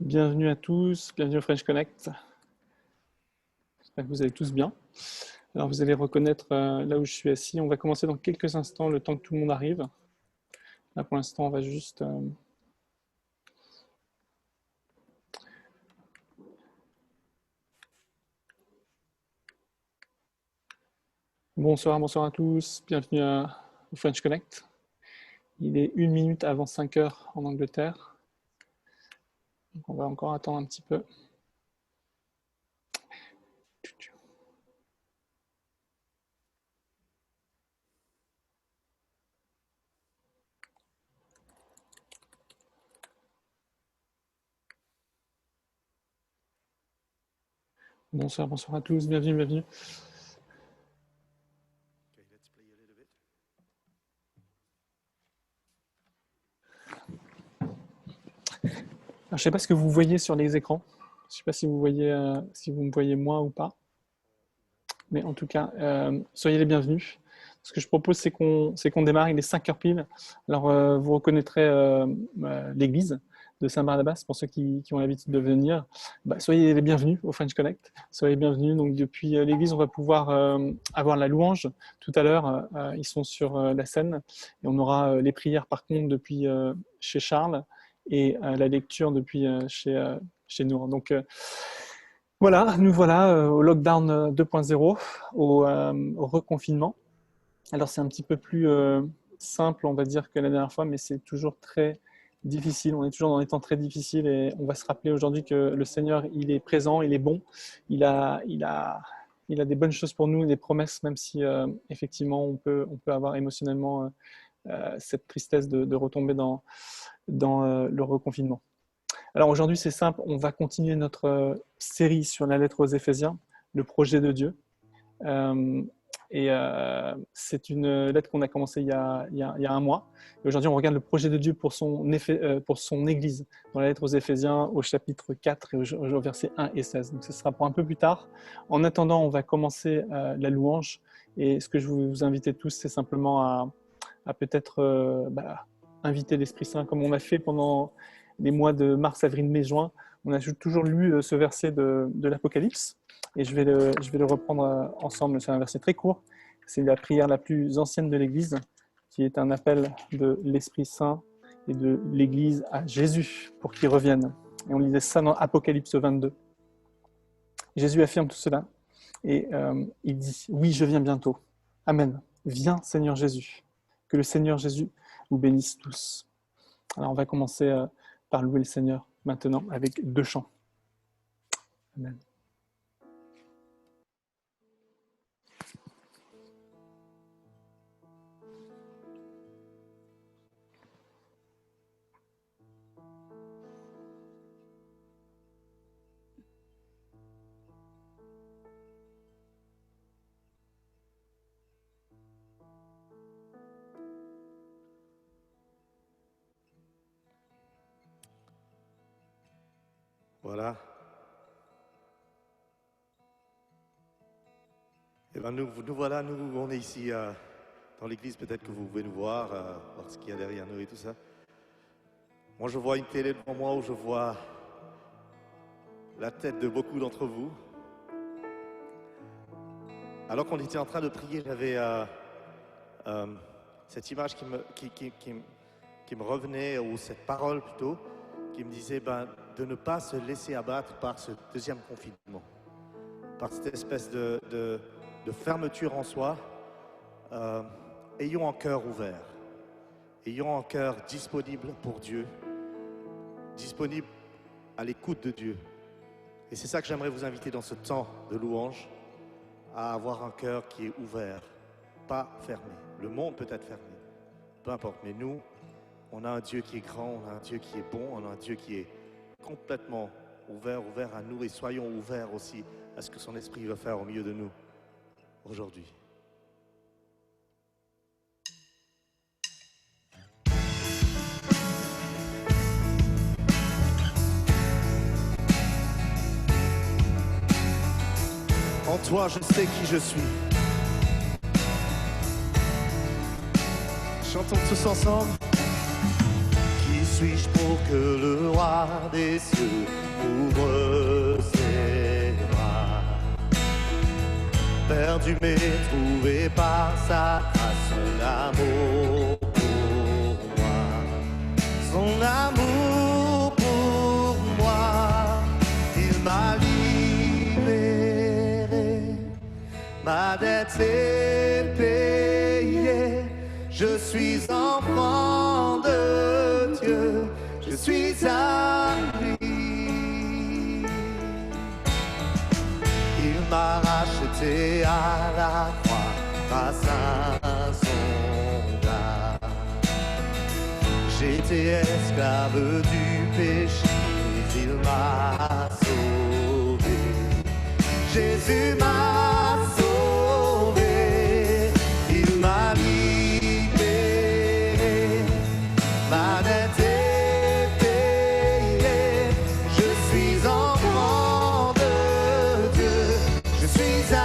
Bienvenue à tous, bienvenue au French Connect. J'espère que vous allez tous bien. Alors vous allez reconnaître là où je suis assis. On va commencer dans quelques instants, le temps que tout le monde arrive. Là pour l'instant, on va juste... Bonsoir, bonsoir à tous, bienvenue au French Connect. Il est 1 minute avant 5 heures en Angleterre. Donc on va encore attendre un petit peu. Bonsoir, bonsoir à tous, bienvenue, bienvenue. Alors, je ne sais pas ce que vous voyez sur les écrans. Je ne sais pas si vous voyez, si vous me voyez moi ou pas. Mais en tout cas, soyez les bienvenus. Ce que je propose, c'est qu'on démarre. Il est 5 heures pile. Alors, vous reconnaîtrez l'église de Saint-Barnabas, pour ceux qui ont l'habitude de venir. Soyez les bienvenus au French Connect. Soyez les bienvenus. Donc, depuis l'église, on va pouvoir avoir la louange. Tout à l'heure, ils sont sur la scène. Et on aura les prières, par contre, depuis chez Charles et la lecture depuis chez nous. Donc, voilà, nous voilà au lockdown 2.0, au reconfinement. Alors c'est un petit peu plus simple, on va dire, que la dernière fois, mais c'est toujours très difficile. On est toujours dans des temps très difficiles et on va se rappeler aujourd'hui que le Seigneur, il est présent, il est bon, il a des bonnes choses pour nous, des promesses, même si effectivement on peut avoir émotionnellement cette tristesse de retomber dans le reconfinement. Alors aujourd'hui, c'est simple, on va continuer notre série sur la lettre aux Éphésiens, le projet de Dieu. C'est une lettre qu'on a commencée il y a un mois. Et aujourd'hui, on regarde le projet de Dieu pour son Église, dans la lettre aux Éphésiens, au chapitre 4 et au verset 1 et 16. Donc ce sera pour un peu plus tard. En attendant, on va commencer la louange. Et ce que je vous invite tous, c'est simplement à peut-être inviter l'Esprit Saint, comme on a fait pendant les mois de mars, avril, mai, juin. On a toujours lu ce verset de l'Apocalypse et je vais le reprendre ensemble. C'est un verset très court. C'est la prière la plus ancienne de l'Église qui est un appel de l'Esprit Saint et de l'Église à Jésus pour qu'il revienne. Et on lisait ça dans Apocalypse 22. Jésus affirme tout cela et il dit « Oui, je viens bientôt. Amen. Viens, Seigneur Jésus. Que le Seigneur Jésus vous bénisse tous. » Alors on va commencer par louer le Seigneur maintenant avec 2 chants. Amen. Voilà. Et bien nous voilà, nous on est ici dans l'église, peut-être que vous pouvez nous voir ce qu'il y a derrière nous et tout ça. Moi je vois une télé devant moi où je vois la tête de beaucoup d'entre vous. Alors qu'on était en train de prier, j'avais cette image qui me revenait, ou cette parole plutôt, qui me disait de ne pas se laisser abattre par ce deuxième confinement, par cette espèce de fermeture en soi. Ayons un cœur ouvert, ayons un cœur disponible pour Dieu, disponible à l'écoute de Dieu. Et c'est ça que j'aimerais vous inviter dans ce temps de louange, à avoir un cœur qui est ouvert, pas fermé. Le monde peut être fermé, peu importe, mais nous, on a un Dieu qui est grand, on a un Dieu qui est bon, on a un Dieu qui est complètement ouvert à nous, et soyons ouverts aussi à ce que son esprit veut faire au milieu de nous aujourd'hui. En toi, je sais qui je suis. Chantons tous ensemble. Qui suis-je pour que le roi des cieux ouvre ses bras? Perdu mais trouvé par sa grâce, son amour pour moi. Son amour pour moi, il m'a libéré. Ma dette est payée, je suis enfant de Dieu, je suis à lui. Il m'a racheté à la croix grâce à son gars. J'étais esclave du péché, il m'a sauvé. Jésus m'a sauvé, il m'a libéré. Ma dette est payée, je suis enfant de Dieu, je suis à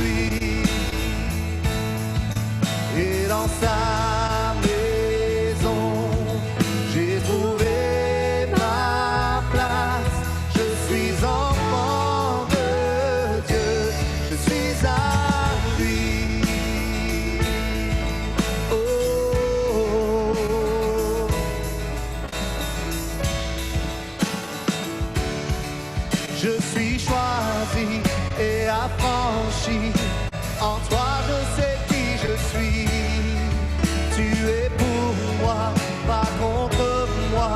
lui. Et dans sa maison, j'ai trouvé ma place. Je suis enfant de Dieu, je suis à lui. Oh, oh, oh. Je suis choisi et affranchi. En toi, je sais qui je suis. Tu es pour moi, pas contre moi.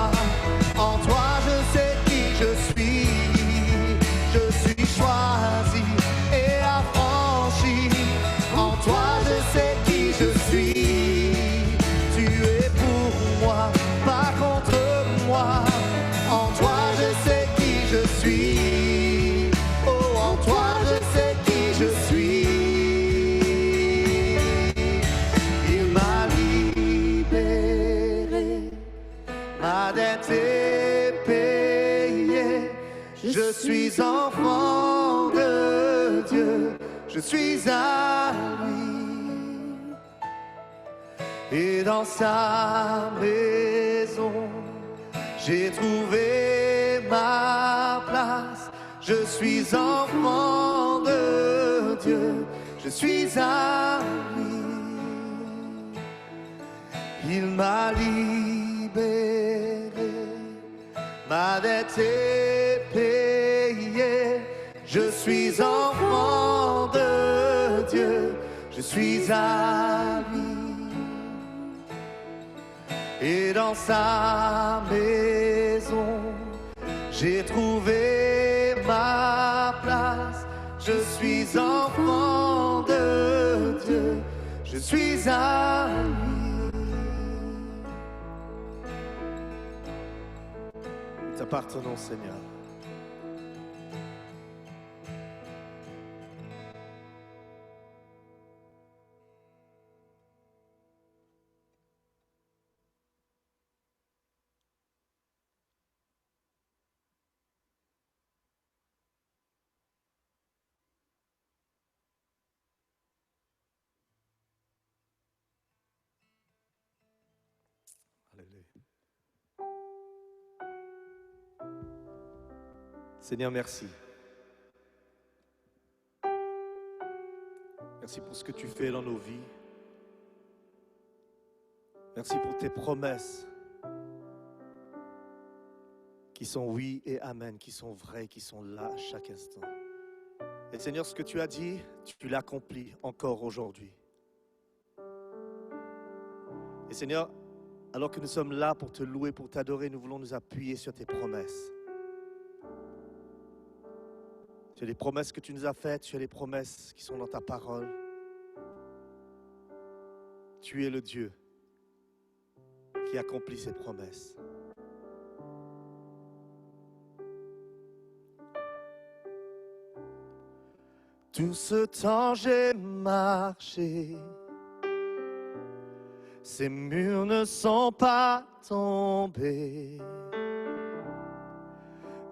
En toi, je sais qui je suis. Je suis choisi et affranchi. En toi, je sais qui je suis. Tu es pour moi, pas contre moi. En toi, je sais qui je suis. Oh, en toi, je sais qui je suis. Il m'a libéré, ma dette est payée. Je suis enfant de Dieu, je suis à lui. Et dans sa maison, j'ai trouvé ma place. Je suis enfant de Dieu, je suis à lui. Il m'a libéré, ma dette est payée. Je suis enfant de Dieu, je suis à lui. Et dans sa maison, j'ai trouvé ma place. Je suis enfant de Dieu, je suis à lui. Nous t'appartenons, Seigneur. Alléluia. Seigneur, merci. Merci pour ce que tu fais dans nos vies. Merci pour tes promesses qui sont oui et amen, qui sont vraies, qui sont là à chaque instant. Et Seigneur, ce que tu as dit, tu l'accomplis encore aujourd'hui. Et Seigneur, alors que nous sommes là pour te louer, pour t'adorer, nous voulons nous appuyer sur tes promesses. Sur les promesses que tu nous as faites, sur les promesses qui sont dans ta parole. Tu es le Dieu qui accomplit ses promesses. Tout ce temps j'ai marché, ces murs ne sont pas tombés,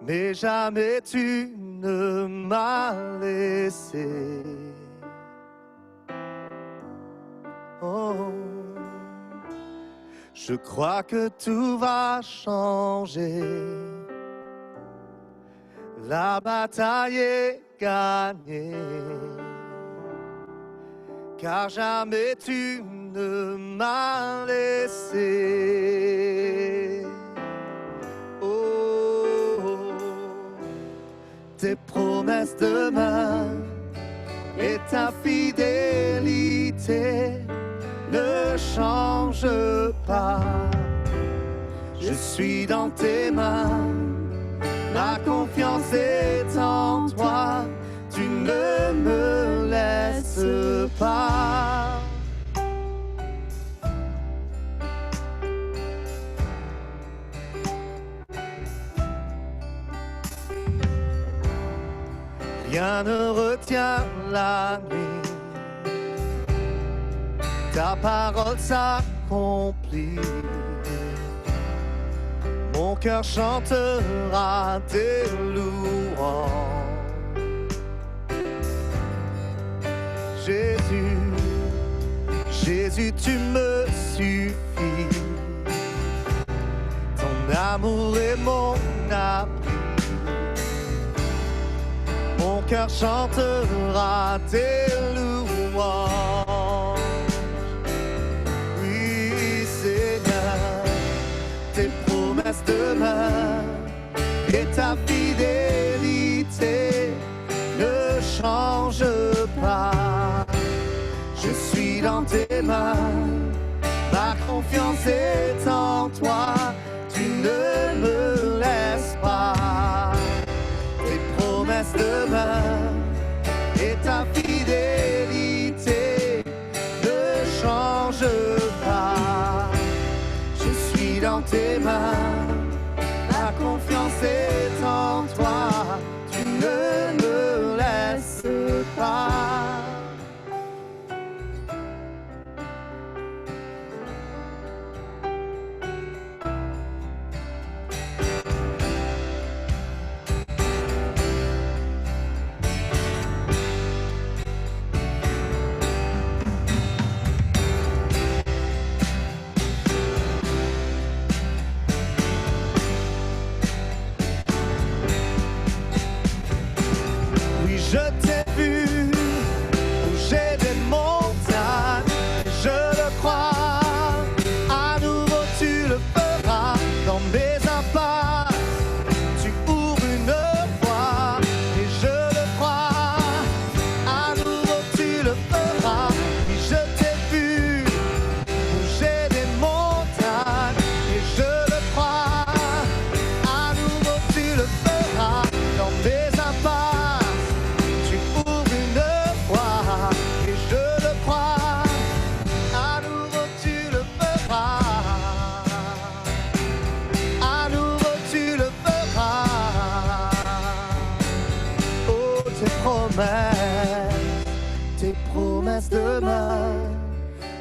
mais jamais tu ne m'as laissé. Oh, Je crois que tout va changer. La bataille est gagnée. Car jamais tu ne m'as laissé. Oh, tes promesses demeurent et ta fidélité ne change pas. Je suis dans tes mains, ma confiance est en toi, tu ne me laisses pas. Rien ne retient la nuit, ta parole s'accomplit. Mon cœur chantera tes louanges. Jésus, Jésus, tu me suffis. Ton amour est mon abri. Mon cœur chantera tes louanges. Oui, Seigneur, tes promesses demeurent et ta fidélité ne change pas. Je suis dans tes mains, ma confiance est en toi, tu ne me laisses pas. Tes promesses demeurent et ta fidélité ne change pas. Je suis dans tes mains, ma confiance est en toi, tu ne me laisses pas. Je t'ai vu bouger des montagnes, je le crois, à nouveau tu le feras dans mes impasses. Tu ouvres une voie et je le crois, à nouveau tu le feras. Oui, je t'ai vu bouger des montagnes et je le crois, à nouveau tu le feras dans mes impasses. Tes promesses demeurent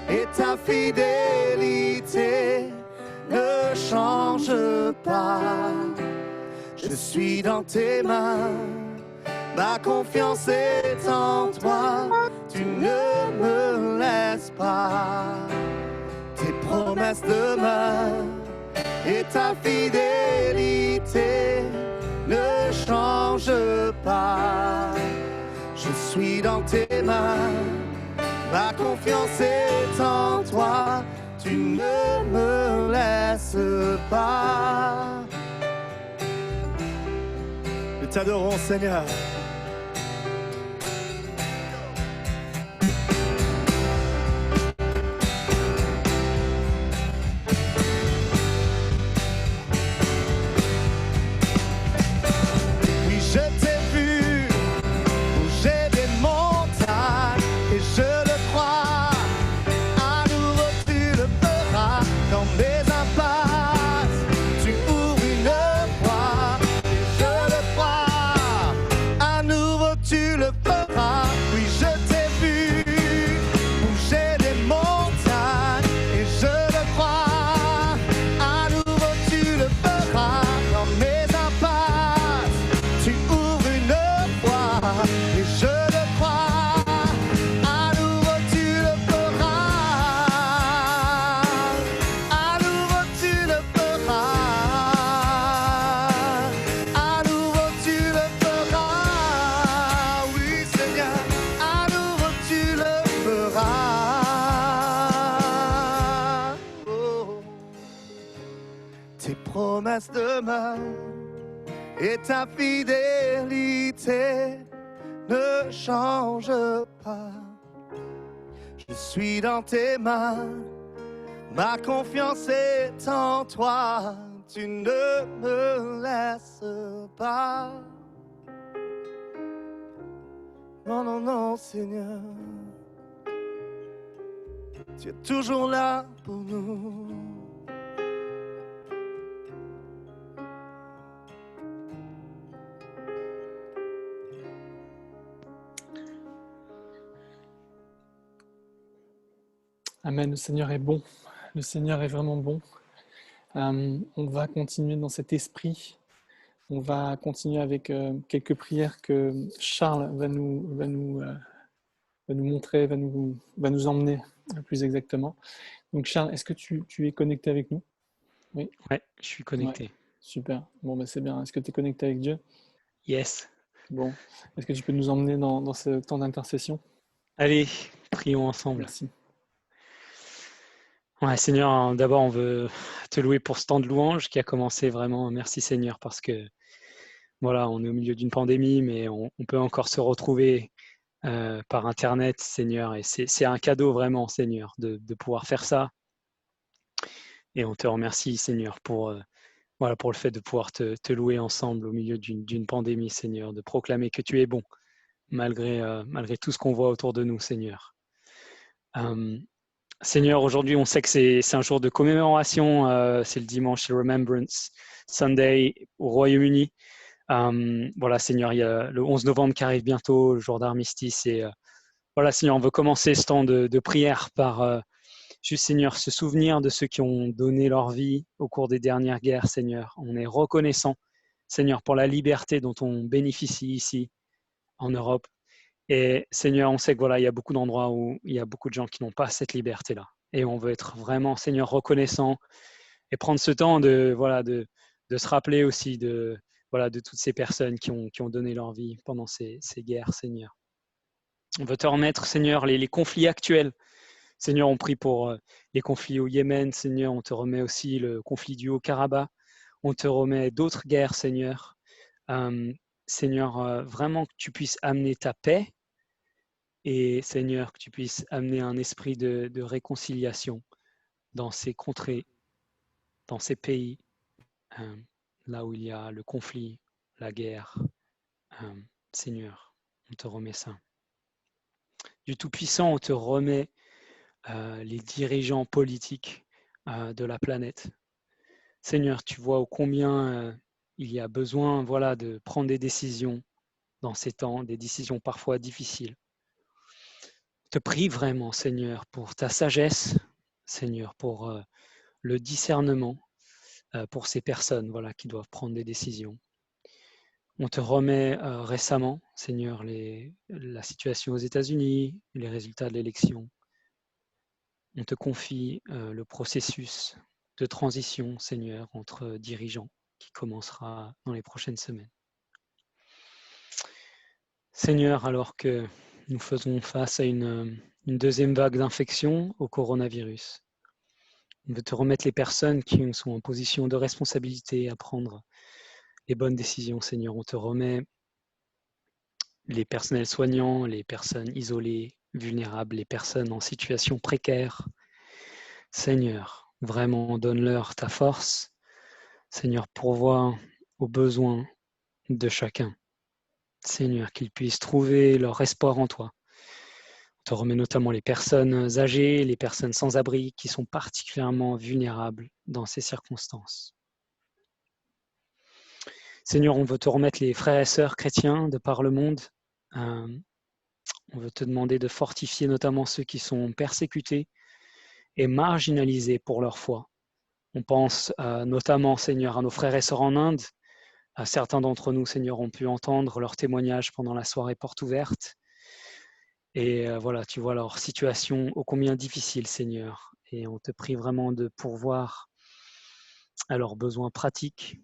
et ta fidélité ne change pas. Je suis dans tes mains, ma confiance est en toi, tu ne me laisses pas. Tes promesses demeurent et ta fidélité ne change pas. Je suis dans tes mains, ma confiance est en toi, tu ne me laisses pas. Nous t'adorons, Seigneur. tes promesses demeurent et ta fidélité ne change pas. Je suis dans tes mains, ma confiance est en toi, tu ne me laisses pas. Non, non, non, Seigneur, tu es toujours là pour nous. Amen. Le Seigneur est bon. Le Seigneur est vraiment bon. On va continuer dans cet esprit. On va continuer avec quelques prières que Charles va nous montrer, va nous emmener plus exactement. Donc Charles, est-ce que tu es connecté avec nous? Oui. Ouais, je suis Ouais, connecté. super. Bon, ben c'est bien. Est-ce que tu es connecté avec Dieu? Yes. Bon. Est-ce que tu peux nous emmener dans ce temps d'intercession? Allez, prions ensemble. Merci. Ouais, Seigneur, d'abord, on veut te louer pour ce temps de louange qui a commencé vraiment. Merci, Seigneur, parce que voilà, on est au milieu d'une pandémie, mais on peut encore se retrouver par Internet, Seigneur. Et c'est un cadeau vraiment, Seigneur, de pouvoir faire ça. Et on te remercie, Seigneur, voilà, pour le fait de pouvoir te louer ensemble au milieu d'une pandémie, Seigneur, de proclamer que tu es bon, malgré tout ce qu'on voit autour de nous, Seigneur. Seigneur, aujourd'hui, on sait que c'est un jour de commémoration, c'est le dimanche, c'est Remembrance Sunday au Royaume-Uni. Voilà, Seigneur, il y a le 11 novembre qui arrive bientôt, le jour d'armistice. Et voilà, Seigneur, on veut commencer ce temps de prière par juste, Seigneur, se souvenir de ceux qui ont donné leur vie au cours des dernières guerres, Seigneur. On est reconnaissant, Seigneur, pour la liberté dont on bénéficie ici en Europe. Et Seigneur, on sait que voilà, il y a beaucoup d'endroits où il y a beaucoup de gens qui n'ont pas cette liberté-là. Et on veut être vraiment, Seigneur, reconnaissant et prendre ce temps de se rappeler aussi de toutes ces personnes qui ont donné leur vie pendant ces guerres, Seigneur. On veut te remettre, Seigneur, les conflits actuels. Seigneur, on prie pour les conflits au Yémen, Seigneur. On te remet aussi le conflit du Haut-Karabakh. On te remet d'autres guerres, Seigneur. Seigneur, vraiment que tu puisses amener ta paix. Et Seigneur, que tu puisses amener un esprit de réconciliation dans ces contrées, dans ces pays, là où il y a le conflit, la guerre. Seigneur, on te remet ça. Du Tout-Puissant, on te remet les dirigeants politiques de la planète. Seigneur, tu vois ô combien il y a besoin de prendre des décisions dans ces temps, des décisions parfois difficiles. Te prie vraiment, Seigneur, pour ta sagesse, Seigneur, pour le discernement pour ces personnes qui doivent prendre des décisions. On te remet récemment, Seigneur, la situation aux États-Unis, les résultats de l'élection. On te confie le processus de transition, Seigneur, entre dirigeants qui commencera dans les prochaines semaines. Seigneur, alors que nous faisons face à une deuxième vague d'infection au coronavirus, on veut te remettre les personnes qui sont en position de responsabilité à prendre les bonnes décisions, Seigneur. On te remet les personnels soignants, les personnes isolées, vulnérables, les personnes en situation précaire. Seigneur, vraiment, donne-leur ta force. Seigneur, pourvois aux besoins de chacun. Seigneur, qu'ils puissent trouver leur espoir en toi. On te remet notamment les personnes âgées, les personnes sans abri qui sont particulièrement vulnérables dans ces circonstances. Seigneur, on veut te remettre les frères et sœurs chrétiens de par le monde. On veut te demander de fortifier notamment ceux qui sont persécutés et marginalisés pour leur foi. On pense notamment, Seigneur, à nos frères et sœurs en Inde. Certains d'entre nous, Seigneur, ont pu entendre leurs témoignages pendant la soirée porte ouverte. Et tu vois leur situation ô combien difficile, Seigneur. Et on te prie vraiment de pourvoir à leurs besoins pratiques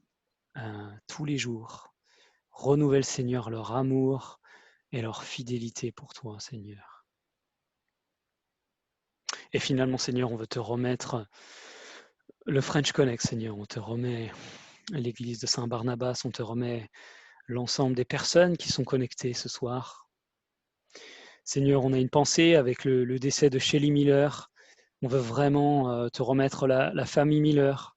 tous les jours. Renouvelle, Seigneur, leur amour et leur fidélité pour toi, Seigneur. Et finalement, Seigneur, on veut te remettre le French Connect, Seigneur. On te remet l'église de Saint-Barnabas, on te remet l'ensemble des personnes qui sont connectées ce soir. Seigneur, on a une pensée avec le décès de Shelley Miller. On veut vraiment te remettre la famille Miller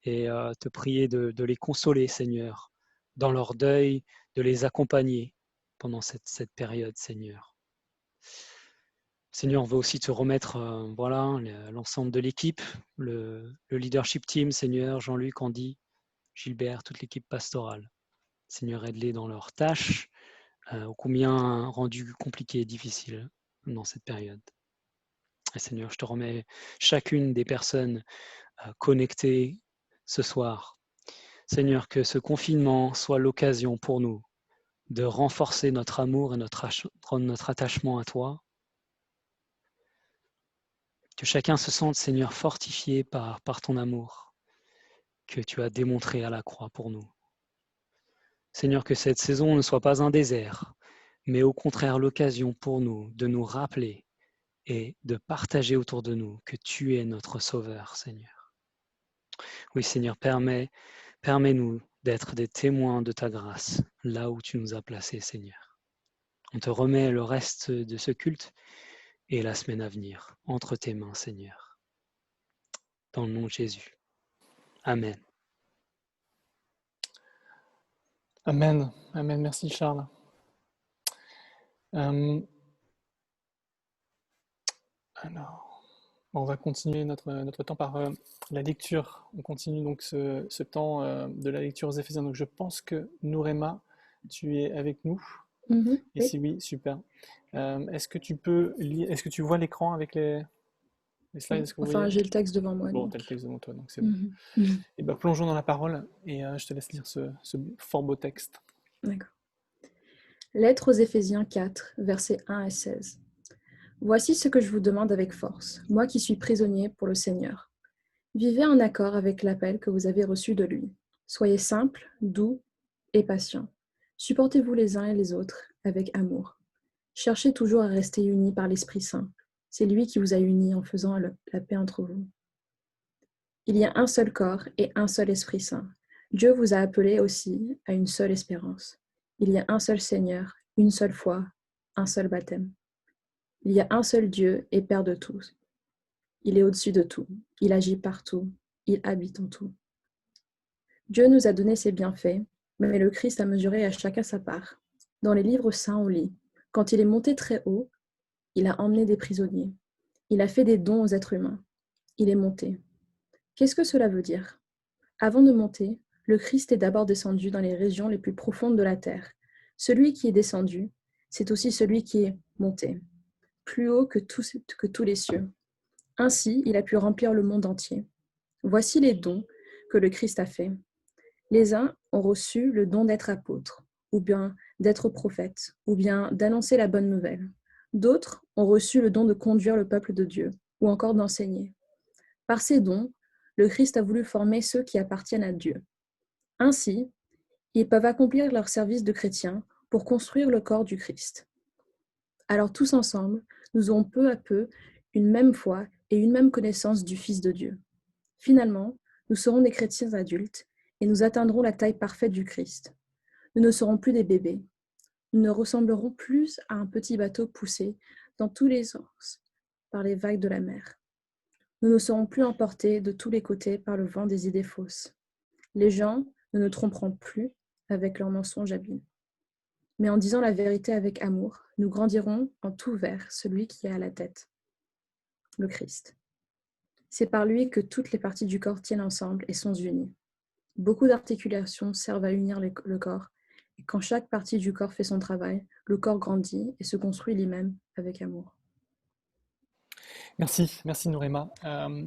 et te prier de les consoler, Seigneur, dans leur deuil, de les accompagner pendant cette période, Seigneur. Seigneur, on veut aussi te remettre l'ensemble de l'équipe, le leadership team, Seigneur, Jean-Luc, Andy, Gilbert, toute l'équipe pastorale. Seigneur, aide-les dans leurs tâches, ô combien rendues compliquées et difficiles dans cette période. Et Seigneur, je te remets chacune des personnes connectées ce soir. Seigneur, que ce confinement soit l'occasion pour nous de renforcer notre amour et notre attachement à toi. Que chacun se sente, Seigneur, fortifié par ton amour que tu as démontré à la croix pour nous. Seigneur, que cette saison ne soit pas un désert, mais au contraire l'occasion pour nous de nous rappeler et de partager autour de nous que tu es notre Sauveur, Seigneur. Oui, Seigneur, permets-nous d'être des témoins de ta grâce, là où tu nous as placés, Seigneur. On te remet le reste de ce culte et la semaine à venir entre tes mains, Seigneur. Dans le nom de Jésus. Amen. Amen. Amen. Merci Charles. Alors, on va continuer notre temps par la lecture. On continue donc ce temps de la lecture aux Éphésiens. Donc je pense que Nourema, tu es avec nous. Et Oui. si oui, super. Est-ce que tu peux lire, est-ce que tu vois l'écran avec les slides? Est-ce que vous Enfin, voyez? j'ai le texte devant moi. Bon, donc. t'as le texte devant toi, donc c'est bon. Mhm. Et ben plongeons dans la parole et je te laisse lire ce fort beau texte. D'accord. Lettre aux Éphésiens 4, versets 1 à 16. Voici ce que je vous demande avec force, moi qui suis prisonnier pour le Seigneur. Vivez en accord avec l'appel que vous avez reçu de lui. Soyez simples, doux et patients. Supportez-vous les uns et les autres avec amour. Cherchez toujours à rester unis par l'Esprit Saint. C'est lui qui vous a unis en faisant la paix entre vous. Il y a un seul corps et un seul Esprit Saint. Dieu vous a appelés aussi à une seule espérance. Il y a un seul Seigneur, une seule foi, un seul baptême. Il y a un seul Dieu et Père de tous. Il est au-dessus de tout. Il agit partout. Il habite en tout. Dieu nous a donné ses bienfaits, mais le Christ a mesuré à chacun sa part. Dans les livres saints, on lit: quand il est monté très haut, il a emmené des prisonniers. Il a fait des dons aux êtres humains. Il est monté. Qu'est-ce que cela veut dire? Avant de monter, le Christ est d'abord descendu dans les régions les plus profondes de la terre. Celui qui est descendu, c'est aussi celui qui est monté, plus haut que tous les cieux. Ainsi, il a pu remplir le monde entier. Voici les dons que le Christ a faits. Les uns ont reçu le don d'être apôtres, ou bien d'être prophètes, ou bien d'annoncer la bonne nouvelle. D'autres ont reçu le don de conduire le peuple de Dieu, ou encore d'enseigner. Par ces dons, le Christ a voulu former ceux qui appartiennent à Dieu. Ainsi, ils peuvent accomplir leur service de chrétiens pour construire le corps du Christ. Alors tous ensemble, nous aurons peu à peu une même foi et une même connaissance du Fils de Dieu. Finalement, nous serons des chrétiens adultes et nous atteindrons la taille parfaite du Christ. Nous ne serons plus des bébés. Nous ne ressemblerons plus à un petit bateau poussé dans tous les sens par les vagues de la mer. Nous ne serons plus emportés de tous les côtés par le vent des idées fausses. Les gens ne nous tromperont plus avec leurs mensonges habiles. Mais en disant la vérité avec amour, nous grandirons en tout vers celui qui est à la tête, le Christ. C'est par lui que toutes les parties du corps tiennent ensemble et sont unies. Beaucoup d'articulations servent à unir le corps, et quand chaque partie du corps fait son travail, le corps grandit et se construit lui-même avec amour. Merci Nourema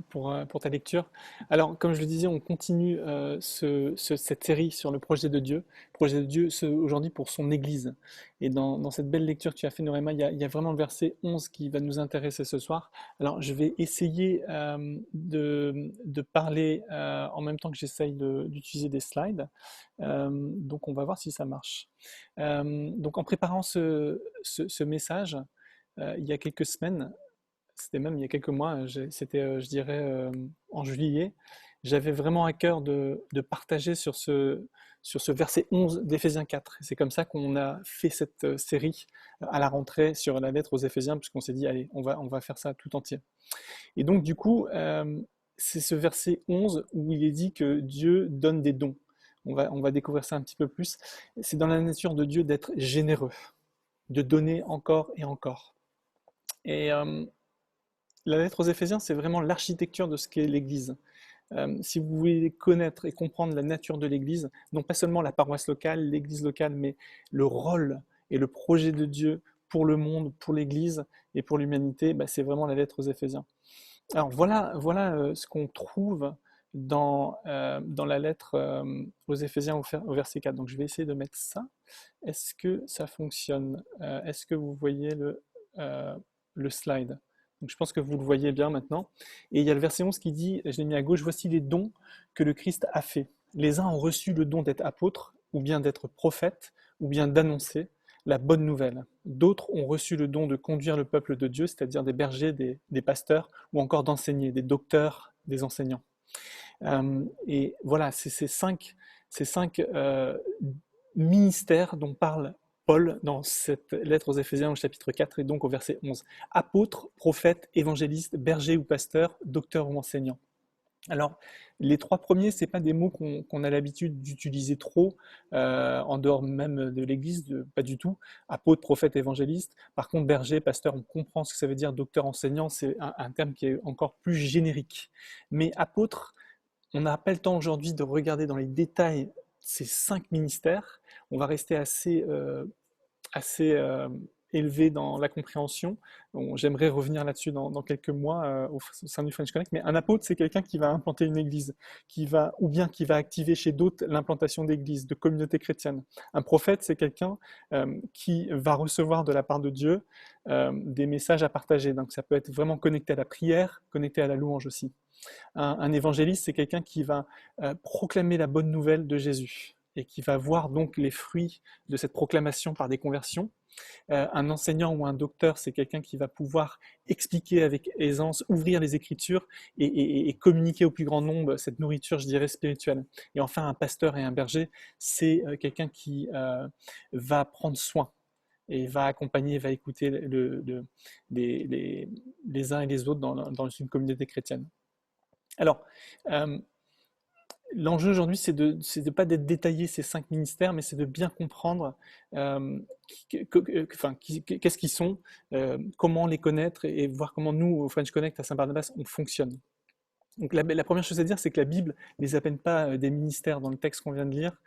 pour ta lecture. Alors, comme je le disais, on continue cette série sur le projet de Dieu aujourd'hui pour son Église. Et dans cette belle lecture que tu as fait, Nourema, il y a vraiment le verset 11 qui va nous intéresser ce soir. Alors, je vais essayer de parler en même temps que j'essaye d'utiliser des slides. Donc, on va voir si ça marche. Donc, en préparant ce message, il y a quelques semaines, c'était même il y a quelques mois, c'était, je dirais, en juillet, j'avais vraiment à cœur de partager sur ce verset 11 d'Éphésiens 4. C'est comme ça qu'on a fait cette série à la rentrée sur la lettre aux Éphésiens, puisqu'on s'est dit, allez, on va faire ça tout entier. Et donc, du coup, c'est ce verset 11 où il est dit que Dieu donne des dons. On va découvrir ça un petit peu plus. C'est dans la nature de Dieu d'être généreux, de donner encore et encore. Et la lettre aux Éphésiens, c'est vraiment l'architecture de ce qu'est l'Église. Si vous voulez connaître et comprendre la nature de l'Église, non pas seulement la paroisse locale, l'Église locale, mais le rôle et le projet de Dieu pour le monde, pour l'Église et pour l'humanité, c'est vraiment la lettre aux Éphésiens. Alors voilà ce qu'on trouve dans la lettre aux Éphésiens au verset 4. Donc je vais essayer de mettre ça. Est-ce que ça fonctionne? Est-ce que vous voyez le slide? Donc je pense que vous le voyez bien maintenant. Et il y a le verset 11 qui dit, je l'ai mis à gauche, voici les dons que le Christ a fait. Les uns ont reçu le don d'être apôtres, ou bien d'être prophètes, ou bien d'annoncer la bonne nouvelle. D'autres ont reçu le don de conduire le peuple de Dieu, c'est-à-dire des bergers, des pasteurs, ou encore d'enseigner, des docteurs, des enseignants. Et voilà, c'est ces cinq ministères dont parle Paul dans cette lettre aux Éphésiens au chapitre 4 et donc au verset 11. Apôtres, prophètes, évangélistes, bergers ou pasteurs, docteurs ou enseignants. Alors, les trois premiers, ce n'est pas des mots qu'on a l'habitude d'utiliser trop, en dehors même de l'Église, pas du tout. Apôtre, prophète, évangéliste. Par contre, berger, pasteur, on comprend ce que ça veut dire. Docteur, enseignant, c'est un terme qui est encore plus générique. Mais apôtre, on n'a pas le temps aujourd'hui de regarder dans les détails ces 5 ministères. On va rester assez élevé dans la compréhension. Bon, j'aimerais revenir là-dessus dans quelques mois au sein du French Connect, mais un apôtre, c'est quelqu'un qui va implanter une église, qui va activer chez d'autres l'implantation d'églises, de communautés chrétiennes. Un prophète, c'est quelqu'un qui va recevoir de la part de Dieu des messages à partager. Donc ça peut être vraiment connecté à la prière, connecté à la louange aussi. Un évangéliste, c'est quelqu'un qui va proclamer la bonne nouvelle de Jésus et qui va voir donc les fruits de cette proclamation par des conversions. Un enseignant ou un docteur, c'est quelqu'un qui va pouvoir expliquer avec aisance, ouvrir les Écritures et communiquer au plus grand nombre cette nourriture, je dirais, spirituelle. Et enfin, un pasteur et un berger, c'est quelqu'un qui va prendre soin et va accompagner, va écouter les uns et les autres dans une communauté chrétienne. Alors, l'enjeu aujourd'hui, c'est de pas d'être détaillé ces 5 ministères, mais c'est de bien comprendre qu'est-ce qu'ils sont, comment les connaître et voir comment nous, au French Connect à Saint-Barnabas, on fonctionne. Donc la première chose à dire, c'est que la Bible ne les appelle pas des ministères dans le texte qu'on vient de lire,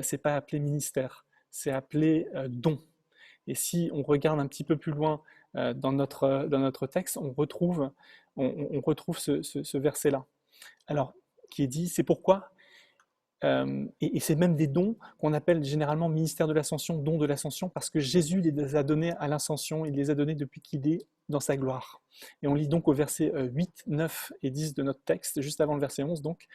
c'est pas appelé ministère, c'est appelé don. Et si on regarde un petit peu plus loin dans notre texte, on retrouve ce verset-là. Alors, qui est dit, c'est pourquoi, et c'est même des dons qu'on appelle généralement ministère de l'Ascension, dons de l'Ascension, parce que Jésus les a donnés à l'Ascension, il les a donnés depuis qu'il est dans sa gloire. Et on lit donc au verset 8, 9 et 10 de notre texte, juste avant le verset 11, donc,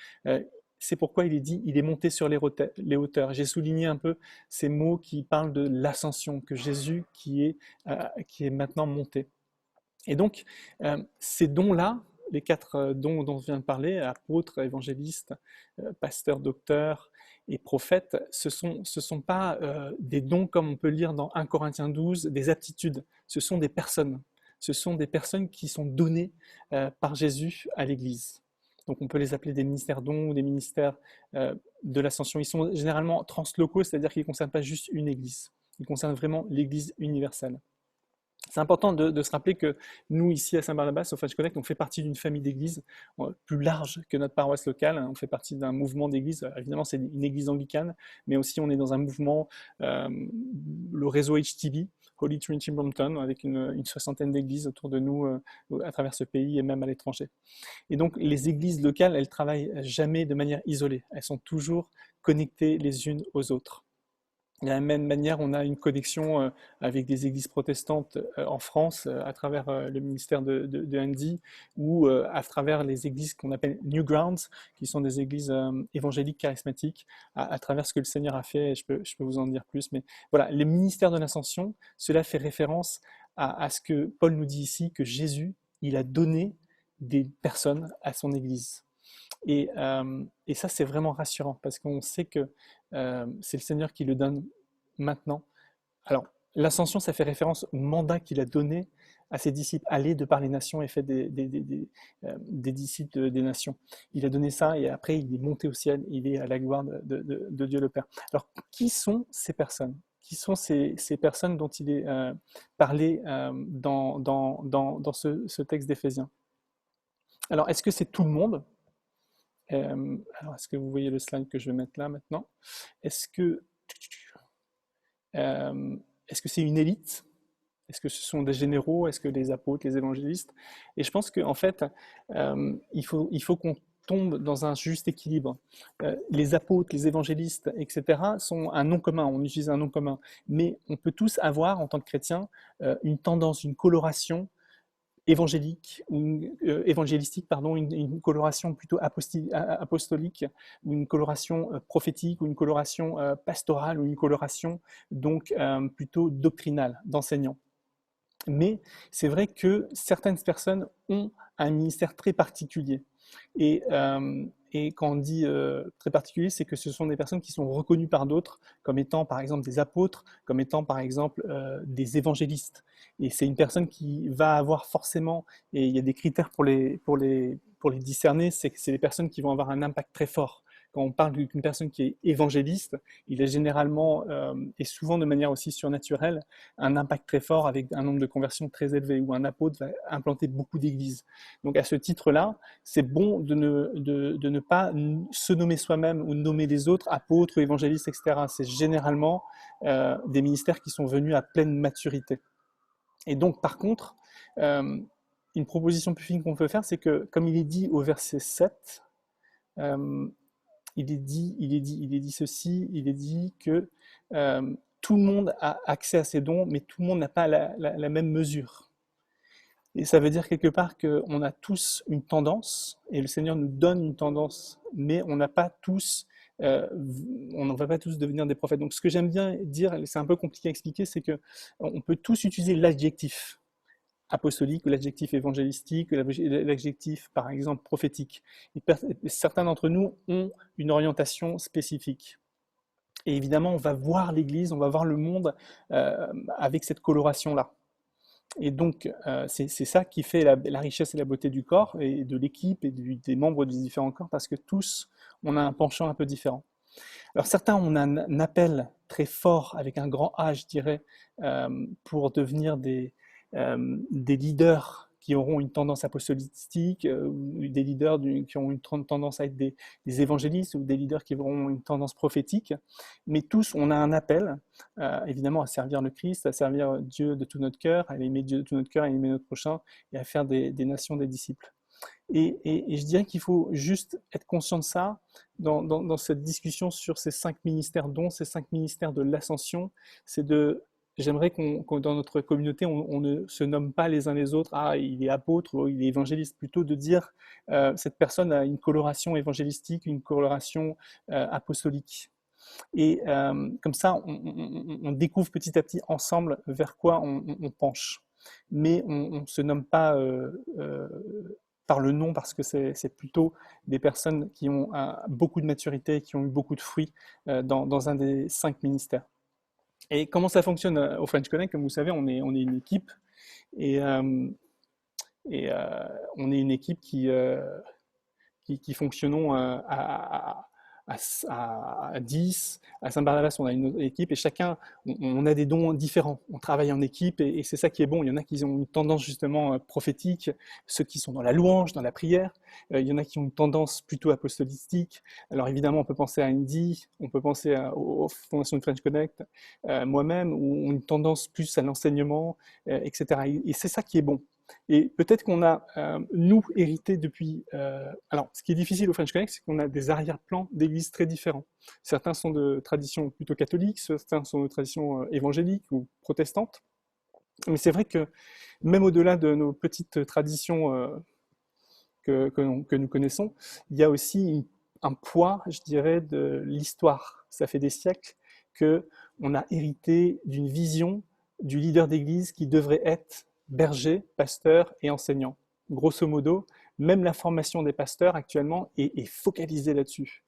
c'est pourquoi il est dit, il est monté sur les hauteurs. J'ai souligné un peu ces mots qui parlent de l'Ascension, que Jésus qui est maintenant monté. Et donc, ces dons-là, les 4 dons dont je viens de parler, apôtres, évangélistes, pasteurs, docteurs et prophètes, ce sont pas des dons comme on peut lire dans 1 Corinthiens 12, des aptitudes, ce sont des personnes. Ce sont des personnes qui sont données par Jésus à l'Église. Donc on peut les appeler des ministères dons ou des ministères de l'Ascension. Ils sont généralement translocaux, c'est-à-dire qu'ils ne concernent pas juste une Église, ils concernent vraiment l'Église universelle. C'est important de se rappeler que nous, ici à Saint-Barnabas, au French Connect, on fait partie d'une famille d'églises plus large que notre paroisse locale. On fait partie d'un mouvement d'églises. Évidemment, c'est une église anglicane, mais aussi on est dans un mouvement, le réseau HTB, Holy Trinity Brompton, avec une soixantaine d'églises autour de nous à travers ce pays et même à l'étranger. Et donc, les églises locales, elles travaillent jamais de manière isolée. Elles sont toujours connectées les unes aux autres. De la même manière, on a une connexion avec des églises protestantes en France à travers le ministère de Andy ou à travers les églises qu'on appelle Newgrounds, qui sont des églises évangéliques charismatiques, à travers ce que le Seigneur a fait. Je peux vous en dire plus, mais voilà, le ministère de l'Ascension, cela fait référence à ce que Paul nous dit ici, que Jésus, il a donné des personnes à son église. Et ça, c'est vraiment rassurant parce qu'on sait que c'est le Seigneur qui le donne maintenant. Alors, l'ascension, ça fait référence au mandat qu'il a donné à ses disciples, allez de par les nations et faites des disciples des nations. Il a donné ça et après, il est monté au ciel, il est à la gloire de Dieu le Père. Alors, qui sont ces personnes? Qui sont ces personnes dont il est parlé dans ce texte d'Éphésiens? Alors, est-ce que c'est tout le monde? Alors, est-ce que vous voyez le slide que je vais mettre là maintenant? Est-ce que c'est une élite? Est-ce que ce sont des généraux? Est-ce que les apôtres, les évangélistes? Et je pense qu'en fait, il faut qu'on tombe dans un juste équilibre. Les apôtres, les évangélistes, etc. sont un nom commun, on utilise un nom commun. Mais on peut tous avoir, en tant que chrétiens, une tendance, une coloration évangélique ou évangélistique, pardon, une coloration plutôt apostolique, ou une coloration prophétique, ou une coloration pastorale, ou une coloration donc plutôt doctrinale, d'enseignant. Mais c'est vrai que certaines personnes ont un ministère très particulier. Et quand on dit très particulier, c'est que ce sont des personnes qui sont reconnues par d'autres comme étant par exemple des apôtres, comme étant par exemple des évangélistes. Et c'est une personne qui va avoir forcément, et il y a des critères pour les discerner, c'est que c'est des personnes qui vont avoir un impact très fort. Quand on parle d'une personne qui est évangéliste, il est généralement, et souvent de manière aussi surnaturelle, un impact très fort avec un nombre de conversions très élevé, où un apôtre va implanter beaucoup d'églises. Donc à ce titre-là, c'est bon de ne pas se nommer soi-même ou nommer les autres, apôtres, évangélistes, etc. C'est généralement des ministères qui sont venus à pleine maturité. Et donc par contre, une proposition plus fine qu'on peut faire, c'est que, comme il est dit au verset 7, il est dit ceci, il est dit que tout le monde a accès à ces dons, mais tout le monde n'a pas la même mesure. Et ça veut dire quelque part qu'on a tous une tendance, et le Seigneur nous donne une tendance, mais on n'a pas tous, on ne va pas tous devenir des prophètes. Donc ce que j'aime bien dire, c'est un peu compliqué à expliquer, c'est qu'on peut tous utiliser l'adjectif apostolique ou l'adjectif évangélistique, ou l'adjectif par exemple prophétique. Et certains d'entre nous ont une orientation spécifique. Et évidemment, on va voir l'Église, on va voir le monde avec cette coloration-là. Et donc, c'est ça qui fait la richesse et la beauté du corps, et de l'équipe, et des membres des différents corps, parce que tous, on a un penchant un peu différent. Alors certains ont un appel très fort, avec un grand A, je dirais, pour devenir des leaders qui auront une tendance apostolistique, ou des leaders qui ont une tendance à être des évangélistes, ou des leaders qui auront une tendance prophétique. Mais tous, on a un appel, évidemment, à servir le Christ, à servir Dieu de tout notre cœur, à aimer Dieu de tout notre cœur, à aimer notre prochain, et à faire des nations des disciples. Et je dirais qu'il faut juste être conscient de ça dans cette discussion sur ces 5 ministères dont ces 5 ministères de l'ascension. J'aimerais qu'on dans notre communauté, on ne se nomme pas les uns les autres, ah, il est apôtre, ou il est évangéliste, plutôt de dire cette personne a une coloration évangélistique, une coloration apostolique. Et comme ça, on découvre petit à petit ensemble vers quoi on penche. Mais on ne se nomme pas par le nom, parce que c'est plutôt des personnes qui ont beaucoup de maturité, qui ont eu beaucoup de fruits dans un des 5 ministères. Et comment ça fonctionne au French Connect? Comme vous savez, on est une équipe, et on est une équipe qui fonctionnons à 10. À Saint-Barnabas, on a une autre équipe, et chacun, on a des dons différents. On travaille en équipe, et c'est ça qui est bon. Il y en a qui ont une tendance justement prophétique, ceux qui sont dans la louange, dans la prière. Il y en a qui ont une tendance plutôt apostolistique. Alors évidemment, on peut penser à Andy, on peut penser aux fondations de French Connect, moi-même, où on a une tendance plus à l'enseignement, etc. Et c'est ça qui est bon. Et peut-être qu'on a, nous, hérité depuis... alors, ce qui est difficile au French Connect, c'est qu'on a des arrière-plans d'églises très différents. Certains sont de tradition plutôt catholique, certains sont de tradition évangélique ou protestante. Mais c'est vrai que même au-delà de nos petites traditions que nous connaissons, il y a aussi un poids, je dirais, de l'histoire. Ça fait des siècles qu'on a hérité d'une vision du leader d'église qui devrait être berger, pasteur et enseignant. Grosso modo, même la formation des pasteurs actuellement est focalisée là-dessus.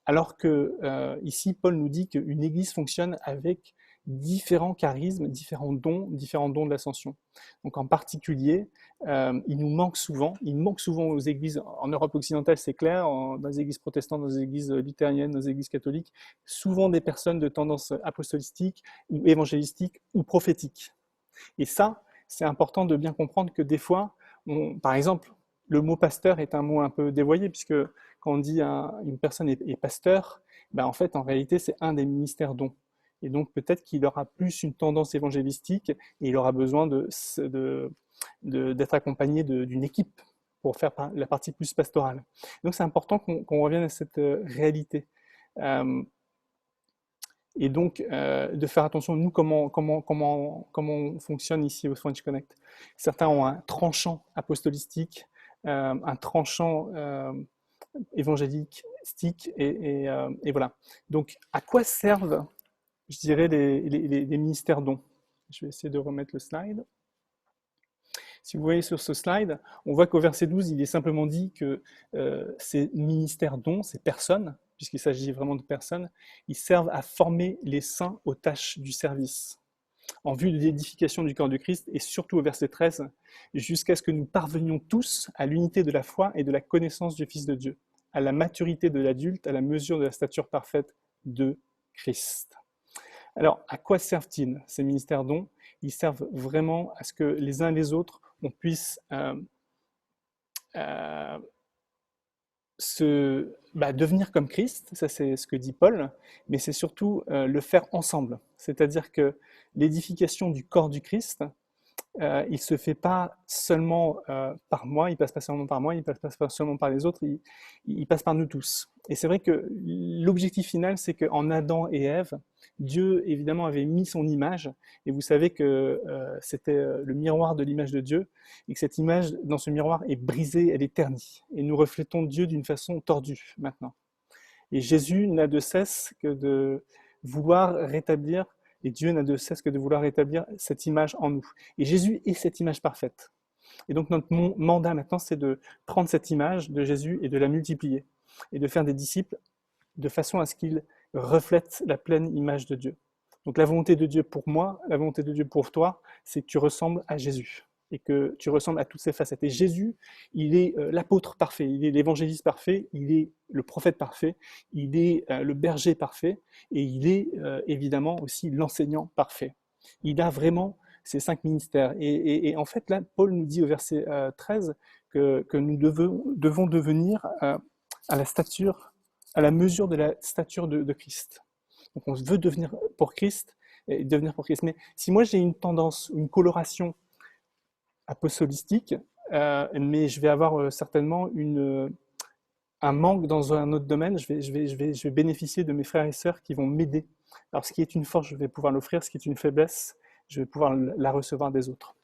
Alors que ici, Paul nous dit qu'une église fonctionne avec différents charismes, différents dons de l'ascension. Donc en particulier, il manque souvent aux églises, en Europe occidentale c'est clair, dans les églises protestantes, dans les églises luthériennes, dans les églises catholiques, souvent des personnes de tendance apostolistique ou évangélistique ou prophétique. Et ça, c'est important de bien comprendre que des fois, par exemple, le mot pasteur est un mot un peu dévoyé, puisque quand on dit une personne est pasteur, ben en fait, en réalité, c'est un des ministères dons. Et donc, peut-être qu'il aura plus une tendance évangélistique et il aura besoin d'être accompagné d'une équipe pour faire la partie plus pastorale. Donc, c'est important qu'on revienne à cette réalité. Et donc, de faire attention, nous, comment on fonctionne ici au French Connect. Certains ont un tranchant apostolistique, un tranchant évangélistique, et voilà. Donc, à quoi servent, je dirais, les ministères dons? Je vais essayer de remettre le slide. Si vous voyez sur ce slide, on voit qu'au verset 12, il est simplement dit que ces ministères dons, ces personnes, puisqu'il s'agit vraiment de personnes, ils servent à former les saints aux tâches du service, en vue de l'édification du corps du Christ, et surtout au verset 13, jusqu'à ce que nous parvenions tous à l'unité de la foi et de la connaissance du Fils de Dieu, à la maturité de l'adulte, à la mesure de la stature parfaite de Christ. Alors, à quoi servent-ils, ces ministères dons? Ils servent vraiment à ce que les uns et les autres, on puisse devenir comme Christ, ça c'est ce que dit Paul, mais c'est surtout le faire ensemble. C'est-à-dire que l'édification du corps du Christ, il ne se fait pas seulement par moi, il ne passe pas seulement par moi, il ne passe pas seulement par les autres, il passe par nous tous. Et c'est vrai que l'objectif final, c'est qu'en Adam et Ève, Dieu évidemment avait mis son image, et vous savez que c'était le miroir de l'image de Dieu, et que cette image dans ce miroir est brisée, elle est ternie, et nous reflétons Dieu d'une façon tordue maintenant. Et Jésus n'a de cesse que de vouloir rétablir, et Dieu n'a de cesse que de vouloir rétablir cette image en nous. Et Jésus est cette image parfaite. Et donc notre mandat maintenant, c'est de prendre cette image de Jésus et de la multiplier, et de faire des disciples de façon à ce qu'ils reflètent la pleine image de Dieu. Donc la volonté de Dieu pour moi, la volonté de Dieu pour toi, c'est que tu ressembles à Jésus et que tu ressembles à toutes ses facettes. Et Jésus, il est l'apôtre parfait, il est l'évangéliste parfait, il est le prophète parfait, il est le berger parfait, et il est évidemment aussi l'enseignant parfait. Il a vraiment ces 5 ministères. Et en fait, là, Paul nous dit au verset 13 que nous devons devenir à la stature, à la mesure de la stature de Christ. Donc on veut devenir pour Christ, et devenir pour Christ. Mais si moi j'ai une tendance, une coloration apostolistique, mais je vais avoir certainement un manque dans un autre domaine, je vais bénéficier de mes frères et sœurs qui vont m'aider. Alors ce qui est une force, je vais pouvoir l'offrir, ce qui est une faiblesse, je vais pouvoir la recevoir des autres.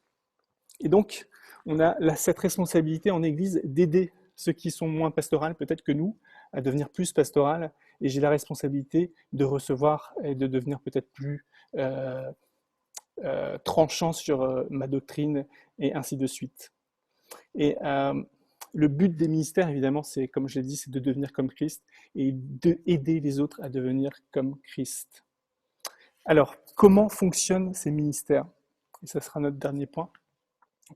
Et donc, on a cette responsabilité en Église d'aider ceux qui sont moins pastorales, peut-être que nous, à devenir plus pastorales, et j'ai la responsabilité de recevoir et de devenir peut-être plus tranchant sur ma doctrine, et ainsi de suite. Et le but des ministères, évidemment, c'est, comme je l'ai dit, c'est de devenir comme Christ et d'aider les autres à devenir comme Christ. Alors, comment fonctionnent ces ministères? Et ça sera notre dernier point,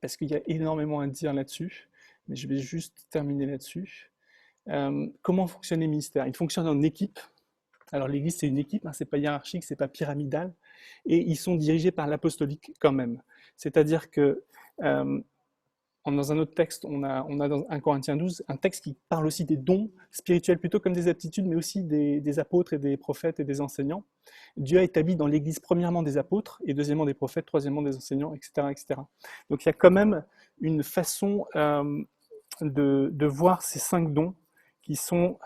parce qu'il y a énormément à dire là-dessus, mais je vais juste terminer là-dessus. Comment fonctionnent les ministères? Ils fonctionnent en équipe. Alors l'Église, c'est une équipe, hein, c'est pas hiérarchique, c'est pas pyramidal, et ils sont dirigés par l'apostolique quand même. C'est-à-dire que dans un autre texte, on a dans 1 Corinthiens 12 un texte qui parle aussi des dons spirituels, plutôt comme des aptitudes, mais aussi des apôtres et des prophètes et des enseignants. Dieu a établi dans l'Église premièrement des apôtres, et deuxièmement des prophètes, troisièmement des enseignants, etc., etc. Donc il y a quand même une façon de voir ces 5 dons qui sont...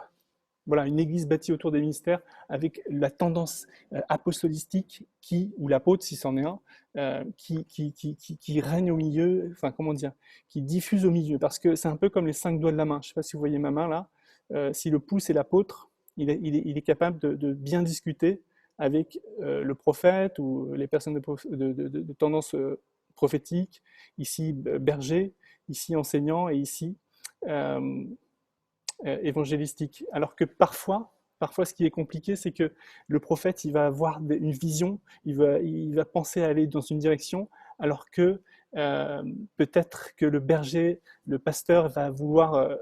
Voilà, une église bâtie autour des ministères avec la tendance apostolistique ou l'apôtre, si c'en est un, qui règne au milieu, enfin comment dire, qui diffuse au milieu. Parce que c'est un peu comme les 5 doigts de la main. Je ne sais pas si vous voyez ma main là. Si le pouce est l'apôtre, il est capable de bien discuter avec le prophète ou les personnes de tendance prophétique, ici berger, ici enseignant et ici euh, évangélistique. Alors que parfois, ce qui est compliqué, c'est que le prophète, il va avoir une vision, il va penser à aller dans une direction, alors que peut-être que le berger, le pasteur va vouloir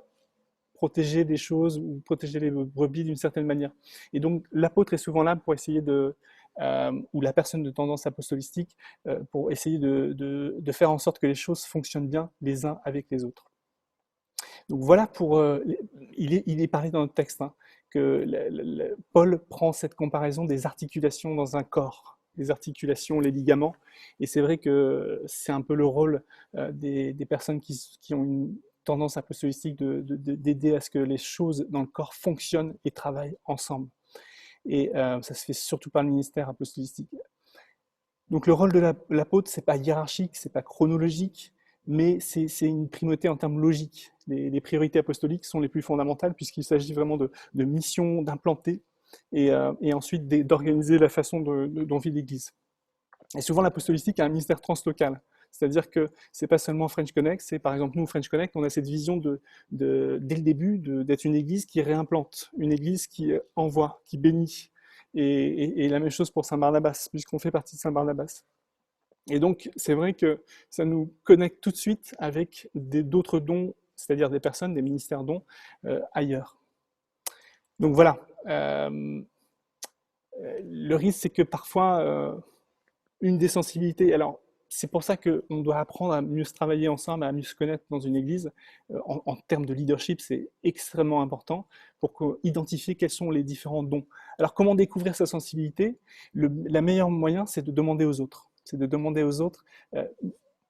protéger des choses ou protéger les brebis d'une certaine manière. Et donc l'apôtre est souvent là pour essayer ou la personne de tendance apostolistique, pour essayer de faire en sorte que les choses fonctionnent bien les uns avec les autres. Donc voilà il est parlé dans notre texte, hein, que Paul prend cette comparaison des articulations dans un corps, les articulations, les ligaments, et c'est vrai que c'est un peu le rôle des personnes qui ont une tendance apostolistique d'aider à ce que les choses dans le corps fonctionnent et travaillent ensemble. Et ça se fait surtout par le ministère apostolistique. Donc le rôle de l'apôtre, c'est pas hiérarchique, c'est pas chronologique, mais c'est une primauté en termes logiques. Les priorités apostoliques sont les plus fondamentales puisqu'il s'agit vraiment de mission, d'implanter et ensuite d'organiser la façon dont vit l'Église. Et souvent l'apostolistique a un ministère translocal, c'est-à-dire que c'est pas seulement French Connect, c'est par exemple nous French Connect, on a cette vision dès le début d'être une Église qui réimplante, une Église qui envoie, qui bénit. Et la même chose pour Saint-Barnabas, puisqu'on fait partie de Saint-Barnabas. Et donc, c'est vrai que ça nous connecte tout de suite avec d'autres dons, c'est-à-dire des personnes, des ministères dons ailleurs. Donc voilà. Le risque, c'est que parfois, une des sensibilités. Alors, c'est pour ça qu'on doit apprendre à mieux se travailler ensemble, à mieux se connaître dans une église. En termes de leadership, c'est extrêmement important pour identifier quels sont les différents dons. Alors, comment découvrir sa sensibilité? La meilleure moyen, c'est de demander aux autres. C'est de demander aux autres,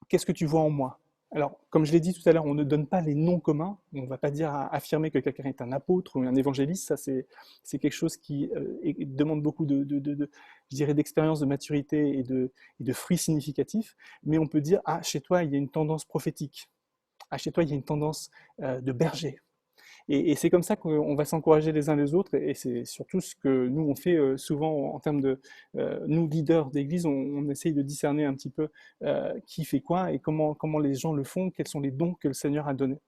qu'est-ce que tu vois en moi? Alors, comme je l'ai dit tout à l'heure, on ne donne pas les noms communs. On ne va pas dire affirmer que quelqu'un est un apôtre ou un évangéliste. Ça, c'est quelque chose qui demande beaucoup je dirais, d'expérience, de maturité et de fruits significatifs. Mais on peut dire, ah, chez toi, il y a une tendance prophétique. Ah, chez toi, il y a une tendance de berger. Et c'est comme ça qu'on va s'encourager les uns les autres, et c'est surtout ce que nous on fait souvent en termes de nous leaders d'église, on essaye de discerner un petit peu qui fait quoi et comment les gens le font, quels sont les dons que le Seigneur a donnés.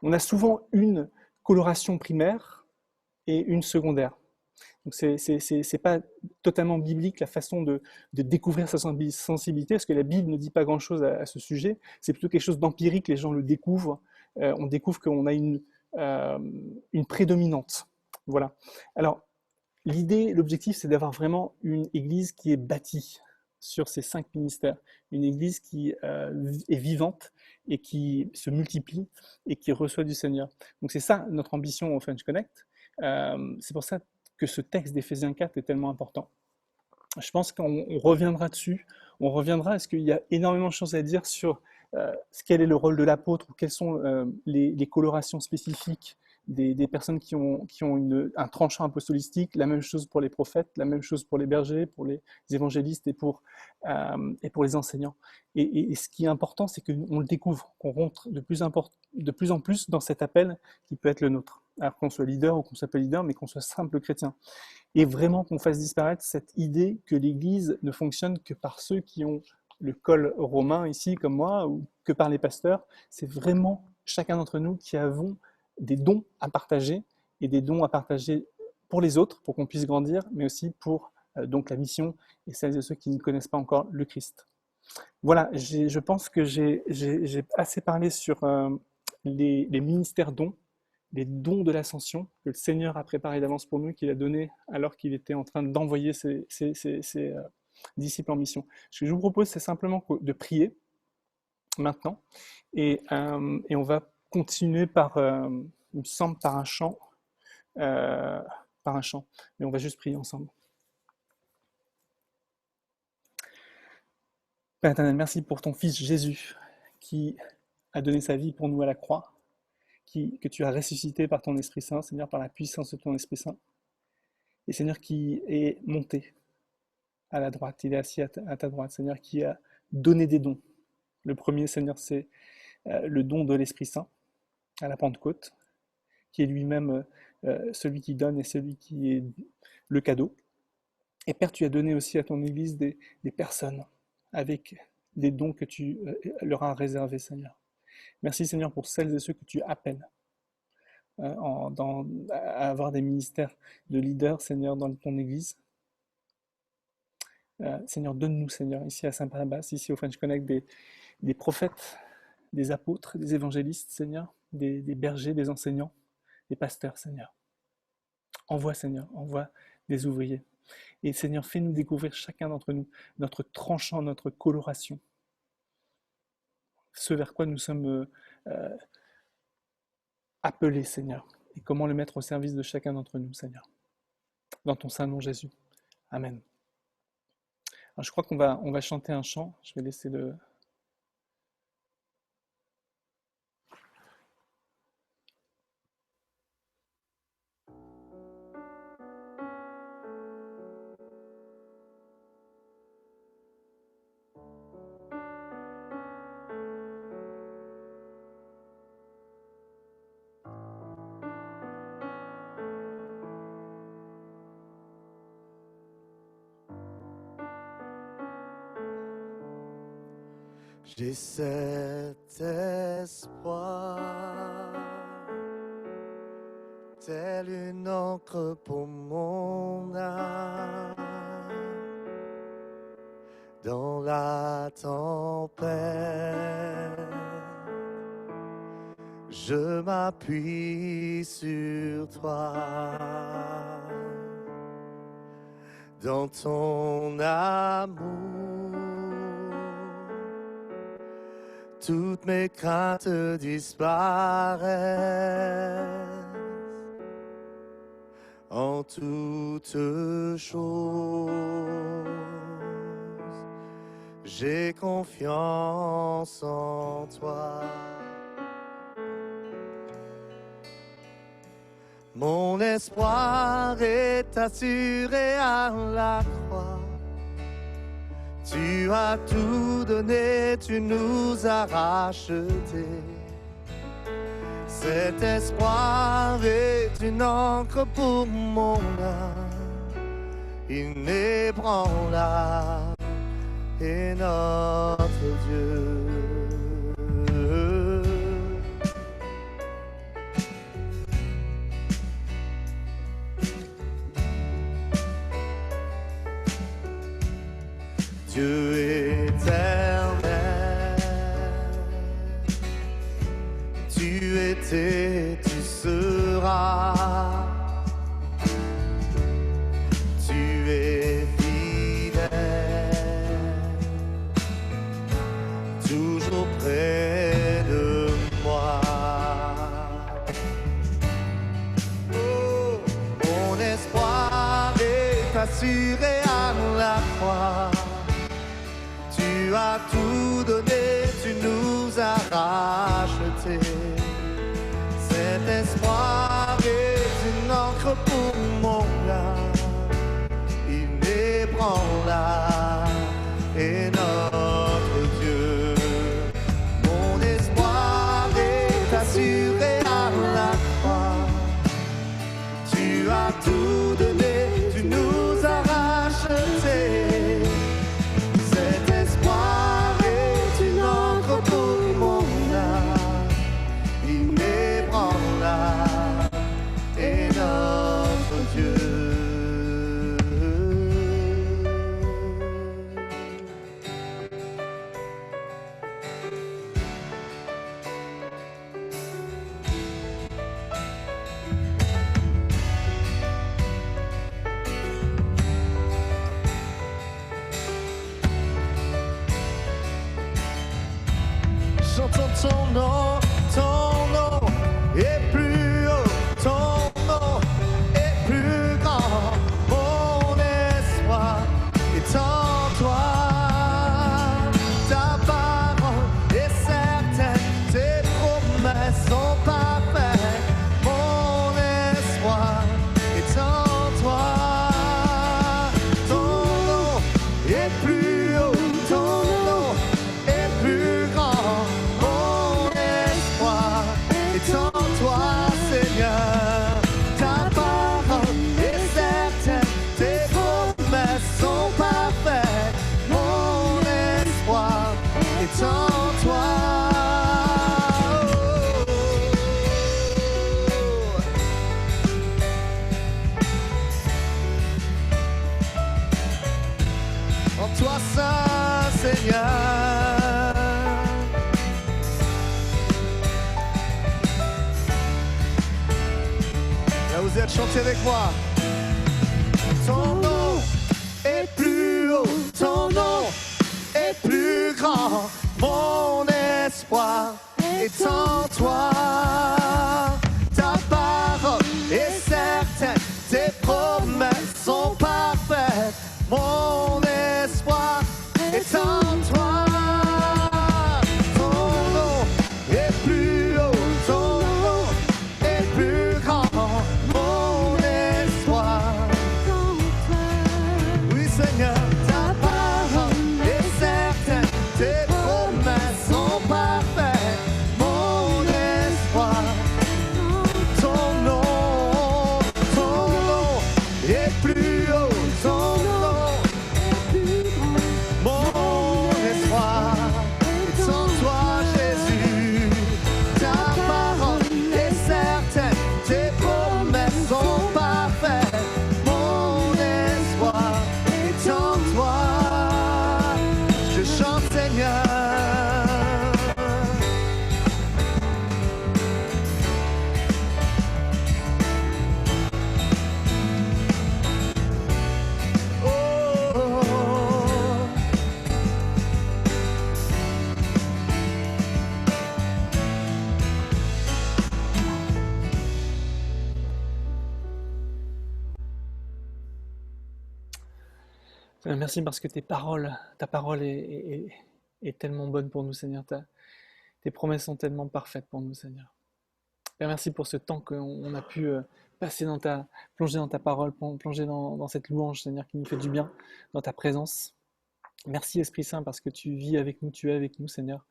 On a souvent une coloration primaire et une secondaire. Donc c'est pas totalement biblique la façon de découvrir sa sensibilité, parce que la Bible ne dit pas grand-chose à ce sujet. C'est plutôt quelque chose d'empirique, les gens le découvrent. On découvre qu'on a une prédominante. Voilà. Alors, l'objectif, c'est d'avoir vraiment une église qui est bâtie sur ces 5 ministères. Une église qui est vivante et qui se multiplie et qui reçoit du Seigneur. Donc c'est ça notre ambition au French Connect. C'est pour ça que ce texte d'Éphésiens 4 est tellement important. Je pense qu'on reviendra dessus. On reviendra, est-ce qu'il y a énormément de choses à dire sur quel est le rôle de l'apôtre, ou quelles sont les colorations spécifiques des personnes qui ont un tranchant apostolistique, la même chose pour les prophètes, la même chose pour les bergers, pour les évangélistes et pour les enseignants. Et ce qui est important, c'est qu'on le découvre, qu'on rentre de plus en plus dans cet appel qui peut être le nôtre. Alors qu'on soit leader ou qu'on soit pas leader, mais qu'on soit simple chrétien. Et vraiment qu'on fasse disparaître cette idée que l'Église ne fonctionne que par ceux qui ont le col romain ici, comme moi, ou que par les pasteurs. C'est vraiment chacun d'entre nous qui avons des dons à partager, et des dons à partager pour les autres, pour qu'on puisse grandir, mais aussi pour donc la mission et celles et ceux qui ne connaissent pas encore le Christ. Voilà, je pense que j'ai assez parlé sur les ministères dons, les dons de l'ascension que le Seigneur a préparé d'avance pour nous, qu'il a donné alors qu'il était en train d'envoyer ses disciples en mission. Ce que je vous propose, c'est simplement de prier maintenant, et on va continuer il me semble, par un chant, mais on va juste prier ensemble. Père éternel, merci pour ton Fils Jésus, qui a donné sa vie pour nous à la croix, que tu as ressuscité par ton Esprit Saint, Seigneur, par la puissance de ton Esprit Saint, et Seigneur, qui est monté à la droite, il est assis à ta droite, Seigneur, qui a donné des dons. Le premier, Seigneur, c'est le don de l'Esprit Saint à la Pentecôte, qui est lui-même celui qui donne et celui qui est le cadeau. Et Père, tu as donné aussi à ton Église des personnes avec des dons que tu leur as réservés, Seigneur. Merci Seigneur pour celles et ceux que tu appelles à avoir des ministères de leaders, Seigneur, dans ton Église. Seigneur, donne-nous, Seigneur, ici à Saint-Barnabas, ici au French Connect, des prophètes, des apôtres, des évangélistes, Seigneur, des bergers, des enseignants, des pasteurs, Seigneur. Envoie, Seigneur, envoie des ouvriers. Et Seigneur, fais-nous découvrir chacun d'entre nous notre tranchant, notre coloration, ce vers quoi nous sommes appelés, Seigneur, et comment le mettre au service de chacun d'entre nous, Seigneur. Dans ton saint nom, Jésus. Amen. Alors, je crois qu'on va chanter un chant. Je vais laisser le... J'ai cet espoir, tel une encre pour mon âme, dans la tempête, je m'appuie sur toi, dans ton amour. Toutes mes craintes disparaissent. En toutes choses, j'ai confiance en toi. Mon espoir est assuré à la croix. Tu as tout donné, tu nous as rachetés. Cet espoir est une encre pour mon âme, inébranlable est notre Dieu. Dieu éternel, tu étais, tu seras, tu es fidèle, toujours près de moi. Oh, mon espoir est assuré à la croix. Tu as tout donné, tu nous as rachetés. Cet espoir est une encre pour mon âme, inébranlable est notre Dieu. Mon espoir est assuré à la croix. Tu as tout donné, tu nous as rachetés. Cet espoir est une encre pour mon âme, Seigneur. Là vous êtes, chantez avec moi. Ton nom est plus haut, ton nom est plus grand, mon espoir est en toi. Ta parole est certaine, tes promesses sont parfaites, mon espoir est en toi. Ton nom est plus haut, ton nom est plus grand, mon espoir. Oui Seigneur, ta parole est certaine, tes promesses sont parfaites, mon espoir. Ton nom est plus haut, ton nom est plus grand, mon espoir est en toi Jésus. Ta parole est certaine, tes promesses sont parfaites, mon espoir est en toi. Je chante Seigneur. Oh, oh, oh. Merci parce que ta parole est tellement bonne pour nous, Seigneur. Tes promesses sont tellement parfaites pour nous, Seigneur. Père, merci pour ce temps qu'on a pu passer plonger dans ta parole, plonger dans cette louange, Seigneur, qui nous fait du bien, dans ta présence. Merci Esprit Saint parce que tu vis avec nous, tu es avec nous, Seigneur.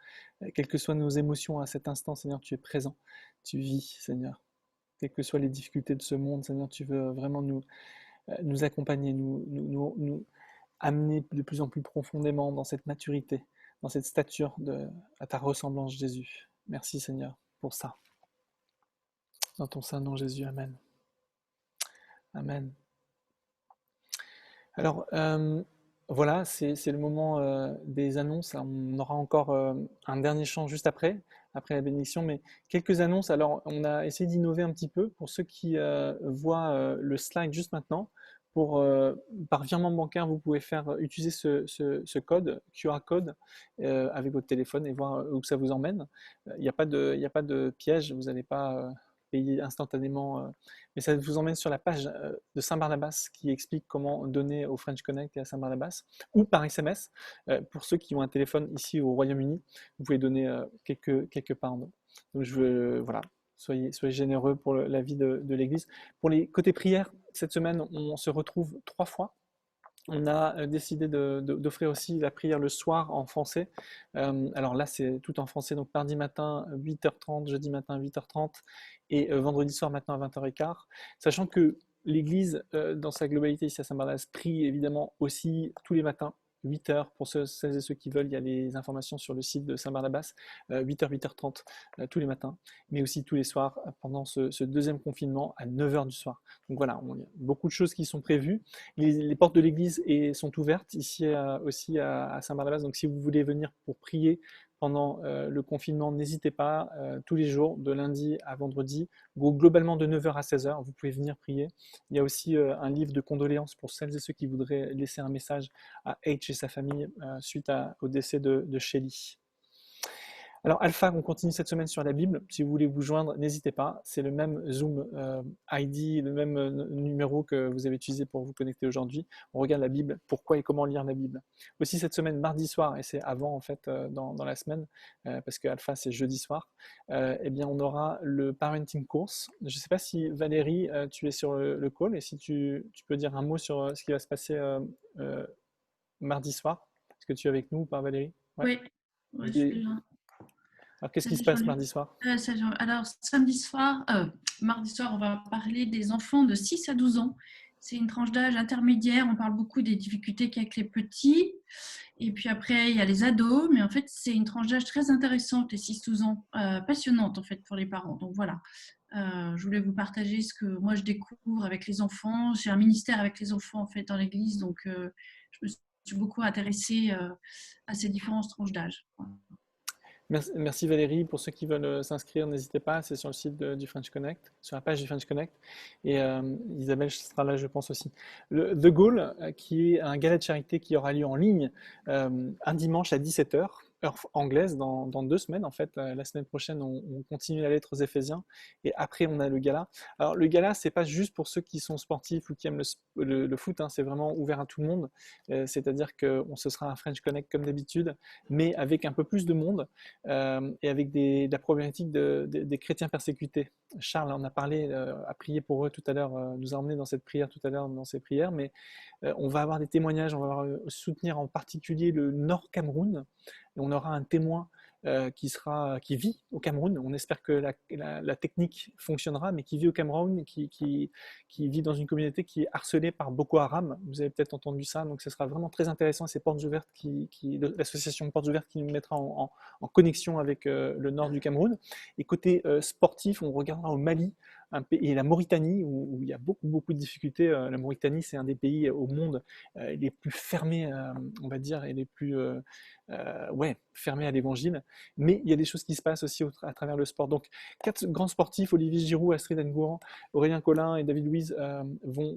Quelles que soient nos émotions à cet instant, Seigneur, tu es présent, tu vis, Seigneur. Quelles que soient les difficultés de ce monde, Seigneur, tu veux vraiment nous accompagner, nous amener de plus en plus profondément dans cette maturité, dans cette stature à ta ressemblance, Jésus. Merci Seigneur pour ça. Dans ton saint nom, Jésus, Amen. Amen. Alors, voilà, c'est le moment des annonces. On aura encore un dernier chant juste après la bénédiction, mais quelques annonces. Alors, on a essayé d'innover un petit peu pour ceux qui voient le slide juste maintenant. Par virement bancaire, vous pouvez utiliser ce code, QR code, avec votre téléphone et voir où ça vous emmène. Il n'y a pas de piège, vous n'allez pas payer instantanément, mais ça vous emmène sur la page de Saint-Barnabas qui explique comment donner au French Connect et à Saint-Barnabas, ou par SMS. Pour ceux qui ont un téléphone ici au Royaume-Uni, vous pouvez donner quelques pounds. Donc voilà. Soyez généreux pour la vie de l'Église. Pour les côtés prières, cette semaine, on se retrouve 3 fois. On a décidé d'offrir aussi la prière le soir en français. Alors là, c'est tout en français, donc mardi matin 8h30, jeudi matin 8h30 et vendredi soir maintenant à 20h15. Sachant que l'Église, dans sa globalité ici à Saint-Barnabas, prie évidemment aussi tous les matins. 8h, pour celles et ceux qui veulent, il y a les informations sur le site de Saint-Barnabas, 8h, 8h30 tous les matins, mais aussi tous les soirs pendant ce deuxième confinement à 9h du soir. Donc voilà, il y a beaucoup de choses qui sont prévues. Les portes de l'église sont ouvertes ici aussi à Saint-Barnabas, donc si vous voulez venir pour prier pendant le confinement, n'hésitez pas, tous les jours, de lundi à vendredi, globalement de 9h à 16h, vous pouvez venir prier. Il y a aussi un livre de condoléances pour celles et ceux qui voudraient laisser un message à H et sa famille suite au décès de Shelly. Alors Alpha, on continue cette semaine sur la Bible. Si vous voulez vous joindre, n'hésitez pas. C'est le même Zoom ID, le même numéro que vous avez utilisé pour vous connecter aujourd'hui. On regarde la Bible, pourquoi et comment lire la Bible. Aussi cette semaine, mardi soir, et c'est avant en fait dans la semaine, parce que Alpha c'est jeudi soir, eh bien on aura le Parenting Course. Je ne sais pas si Valérie, tu es sur le call, et si tu peux dire un mot sur ce qui va se passer mardi soir. Est-ce que tu es avec nous ou pas, Valérie? Ouais. Oui, je suis là. Alors, qu'est-ce qui se passe mardi soir? Alors, mardi soir, on va parler des enfants de 6 à 12 ans. C'est une tranche d'âge intermédiaire. On parle beaucoup des difficultés qu'avec les petits. Et puis après, il y a les ados. Mais en fait, c'est une tranche d'âge très intéressante, les 6-12 ans. Passionnante, en fait, pour les parents. Donc, voilà. Je voulais vous partager ce que moi, je découvre avec les enfants. J'ai un ministère avec les enfants, en fait, dans l'église. Donc, je me suis beaucoup intéressée à ces différentes tranches d'âge. Merci Valérie. Pour ceux qui veulent s'inscrire, n'hésitez pas, c'est sur le site du French Connect, sur la page du French Connect. Et Isabelle sera là, je pense aussi. The Goal, qui est un gala de charité qui aura lieu en ligne un dimanche à 17h, heure anglaise, dans 2 semaines. En fait, la semaine prochaine, on continue la lettre aux Éphésiens et après, on a le gala. Alors, le gala, c'est pas juste pour ceux qui sont sportifs ou qui aiment le foot, hein, c'est vraiment ouvert à tout le monde. C'est-à-dire que ce sera un French Connect comme d'habitude, mais avec un peu plus de monde. Et avec la problématique des chrétiens persécutés. Charles en a parlé, a prié pour eux tout à l'heure, nous a emmenés dans cette prière tout à l'heure, dans ces prières, mais on va avoir des témoignages, on va soutenir en particulier le Nord Cameroun, et on aura un témoin qui vit au Cameroun. On espère que la technique fonctionnera, mais qui vit au Cameroun, qui vit dans une communauté qui est harcelée par Boko Haram. Vous avez peut-être entendu ça, donc ce sera vraiment très intéressant. C'est Portes Ouvertes l'association Portes Ouvertes qui nous mettra en connexion avec le nord du Cameroun. Et côté sportif, on regardera au Mali et la Mauritanie, où il y a beaucoup de difficultés. La Mauritanie, c'est un des pays au monde les plus fermés, on va dire, et les plus fermés à l'évangile. Mais il y a des choses qui se passent aussi à travers le sport. Donc, 4 grands sportifs, Olivier Giroud, Astrid Ngouran, Aurélien Collin et David Louise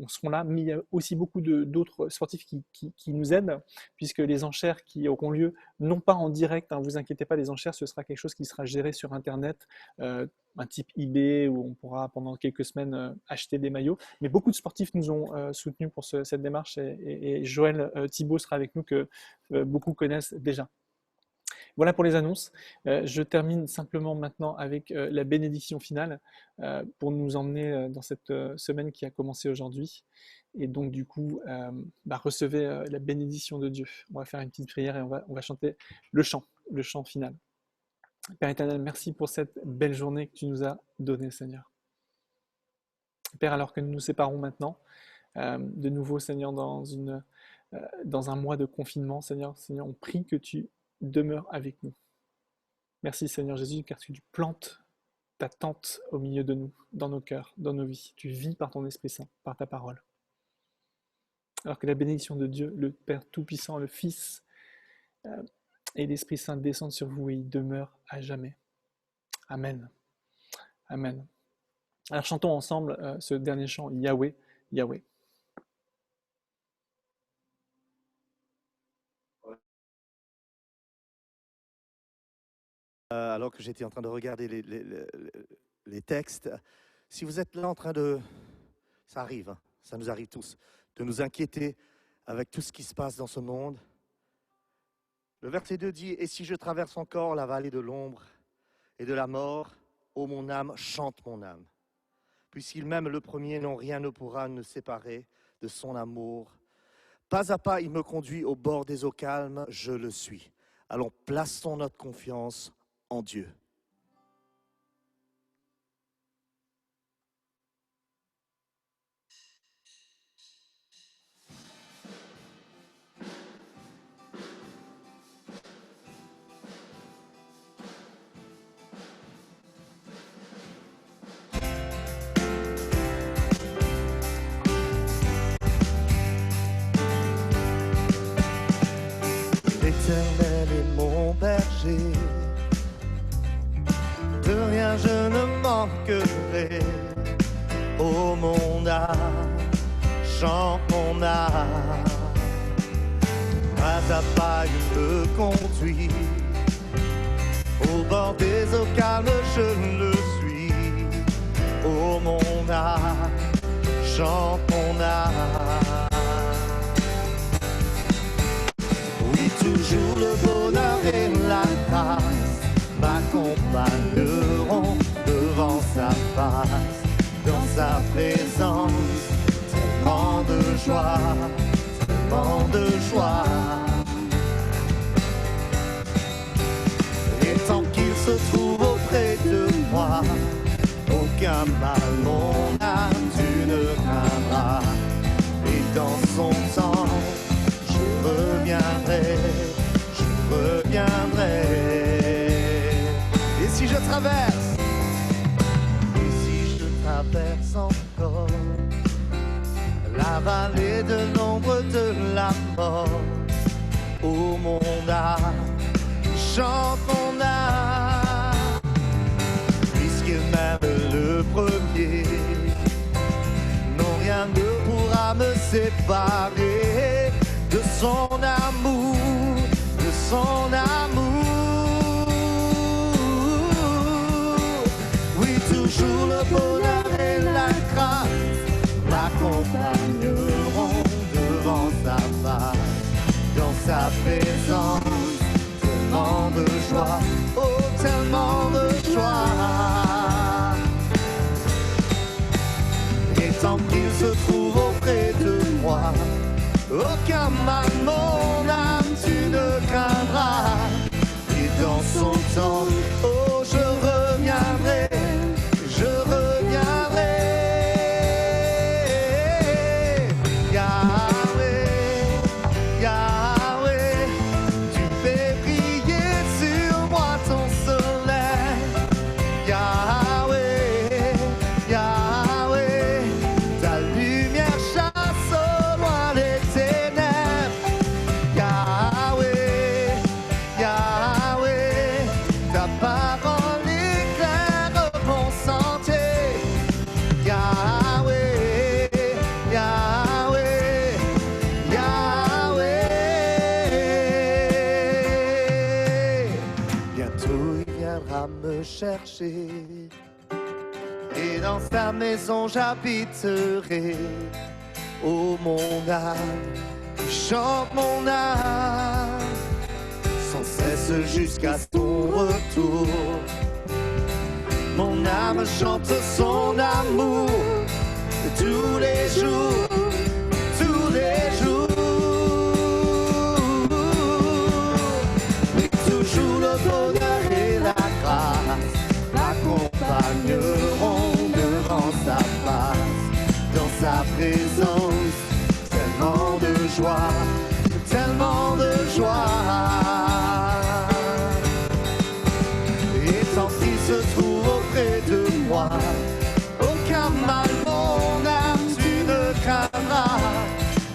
seront là. Mais il y a aussi beaucoup d'autres sportifs qui nous aident, puisque les enchères qui auront lieu, non pas en direct, hein, vous inquiétez pas, les enchères, ce sera quelque chose qui sera géré sur Internet, un type eBay, où on pourra pendant quelques semaines acheter des maillots. Mais beaucoup de sportifs nous ont soutenus pour cette démarche, et Joël Thibault sera avec nous, que beaucoup connaissent déjà. Voilà pour les annonces. Je termine simplement maintenant avec la bénédiction finale pour nous emmener dans cette semaine qui a commencé aujourd'hui. Et donc du coup, recevez la bénédiction de Dieu. On va faire une petite prière et on va chanter le chant final. Père éternel, merci pour cette belle journée que tu nous as donnée, Seigneur. Père, alors que nous nous séparons maintenant, de nouveau, Seigneur, dans un mois de confinement, Seigneur, on prie que tu demeures avec nous. Merci, Seigneur Jésus, car tu plantes ta tente au milieu de nous, dans nos cœurs, dans nos vies. Tu vis par ton Esprit Saint, par ta parole. Alors que la bénédiction de Dieu, le Père Tout-Puissant, le Fils et l'Esprit Saint descendent sur vous et ils demeurent à jamais. Amen. Amen. Alors chantons ensemble ce dernier chant, Yahweh, Yahweh. Alors que j'étais en train de regarder les textes, si vous êtes là en train de... Ça arrive, hein, ça nous arrive tous, de nous inquiéter avec tout ce qui se passe dans ce monde. Le verset 2 dit « Et si je traverse encore la vallée de l'ombre et de la mort, ô mon âme, chante mon âme. Puisqu'il m'aime le premier, non rien ne pourra nous séparer de son amour. Pas à pas, il me conduit au bord des eaux calmes, je le suis. Allons, plaçons notre confiance en Dieu. » L'Éternel est mon berger, de rien je ne manquerai. Ô mon âme, chante mon âme. Pas à pas il me conduit, au bord des eaux calmes je le suis. Ô mon âme, chante mon âme. Oui, toujours le bonheur et la grâce m'accompagneront devant sa face. Dans sa présence, tellement de joie, tellement de joie. Et tant qu'il se trouve auprès de moi, aucun mal, mon âme, tu ne craindras. Et dans son temps, je reviendrai, je reviendrai. Et si je traverse encore la vallée de l'ombre de la mort, Oh mon âme, chante mon âme, puisque même le premier, non rien ne pourra me séparer de son amour, de son amour. Oui, toujours le bonheur et la grâce m'accompagneront devant sa face, dans sa présence, tellement de joie, oh tellement de joie. Et tant qu'il se trouve auprès de moi, aucun mal, mon âme, tu ne craindras. Et dans son temps, oh je reviendrai, je reviendrai. Yahweh, Yahweh, tu fais briller sur moi ton soleil. Yahweh, Yahweh, ta lumière chasse au loin les ténèbres. Yahweh, Yahweh, ta parole éclaire mon sentier. Yahweh, Yahweh, Yahweh. Bientôt il viendra me chercher, et dans sa maison j'habiterai. Oh mon âme, chante mon âme, sans cesse jusqu'à son retour. Mon âme chante son amour tous les jours, tous les jours. Mais toujours le bonheur et la grâce m'accompagneront devant sa face, dans sa présence, tellement de joie, tellement de joie. Et tant qu'il se trouve auprès de moi, aucun mal, mon âme, tu ne craindras.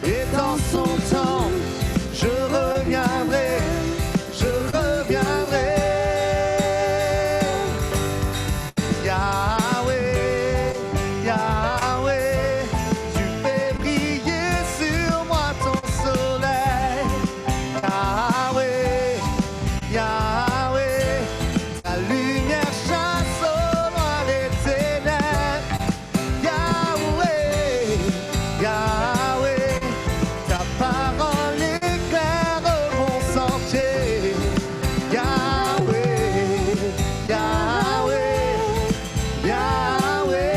Et dans son temps, je reviendrai, je reviendrai. Yahweh, Yahweh, tu fais briller sur moi ton soleil. Yahweh, Yahweh, ta lumière chasse au loin les ténèbres. Yahweh, Yahweh, ta parole éclaire mon sentier. Yahweh, Yahweh, Yahweh.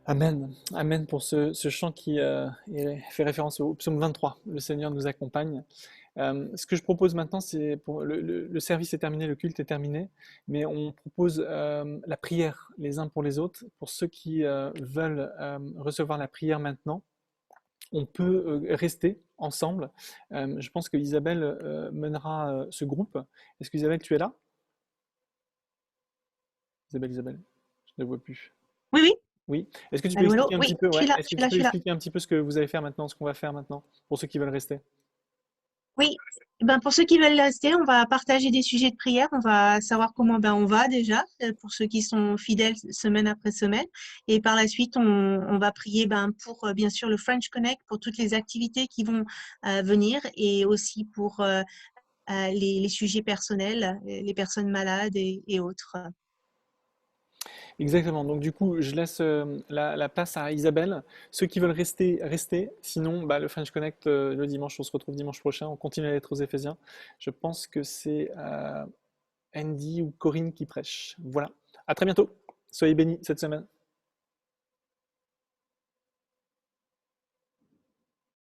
Amen. Amen pour ce chant qui fait référence au psaume 23. Le Seigneur nous accompagne. Ce que je propose maintenant, c'est pour le service est terminé, le culte est terminé, mais on propose la prière les uns pour les autres. Pour ceux qui veulent recevoir la prière maintenant, on peut rester ensemble. Je pense que Isabelle mènera ce groupe. Est-ce que Isabelle, tu es là? Isabelle, je ne la vois plus. Oui, oui. Oui. Est-ce que tu peux Allô, expliquer un oui, petit peu, je suis là, est-ce que je suis tu là, peux je suis là. expliquer un petit peu ce que vous allez faire maintenant, ce qu'on va faire maintenant, pour ceux qui veulent rester? Oui, pour ceux qui veulent rester, on va partager des sujets de prière. On va savoir comment on va déjà, pour ceux qui sont fidèles semaine après semaine. Et par la suite, on va prier pour, bien sûr, le French Connect, pour toutes les activités qui vont venir et aussi pour les sujets personnels, les personnes malades et autres. Exactement. Donc du coup, je laisse la place à Isabelle. Ceux qui veulent rester, restez. Sinon, le French Connect le dimanche, on se retrouve dimanche prochain. On continue à être aux Éphésiens. Je pense que c'est Andy ou Corinne qui prêche. Voilà. À très bientôt. Soyez bénis cette semaine.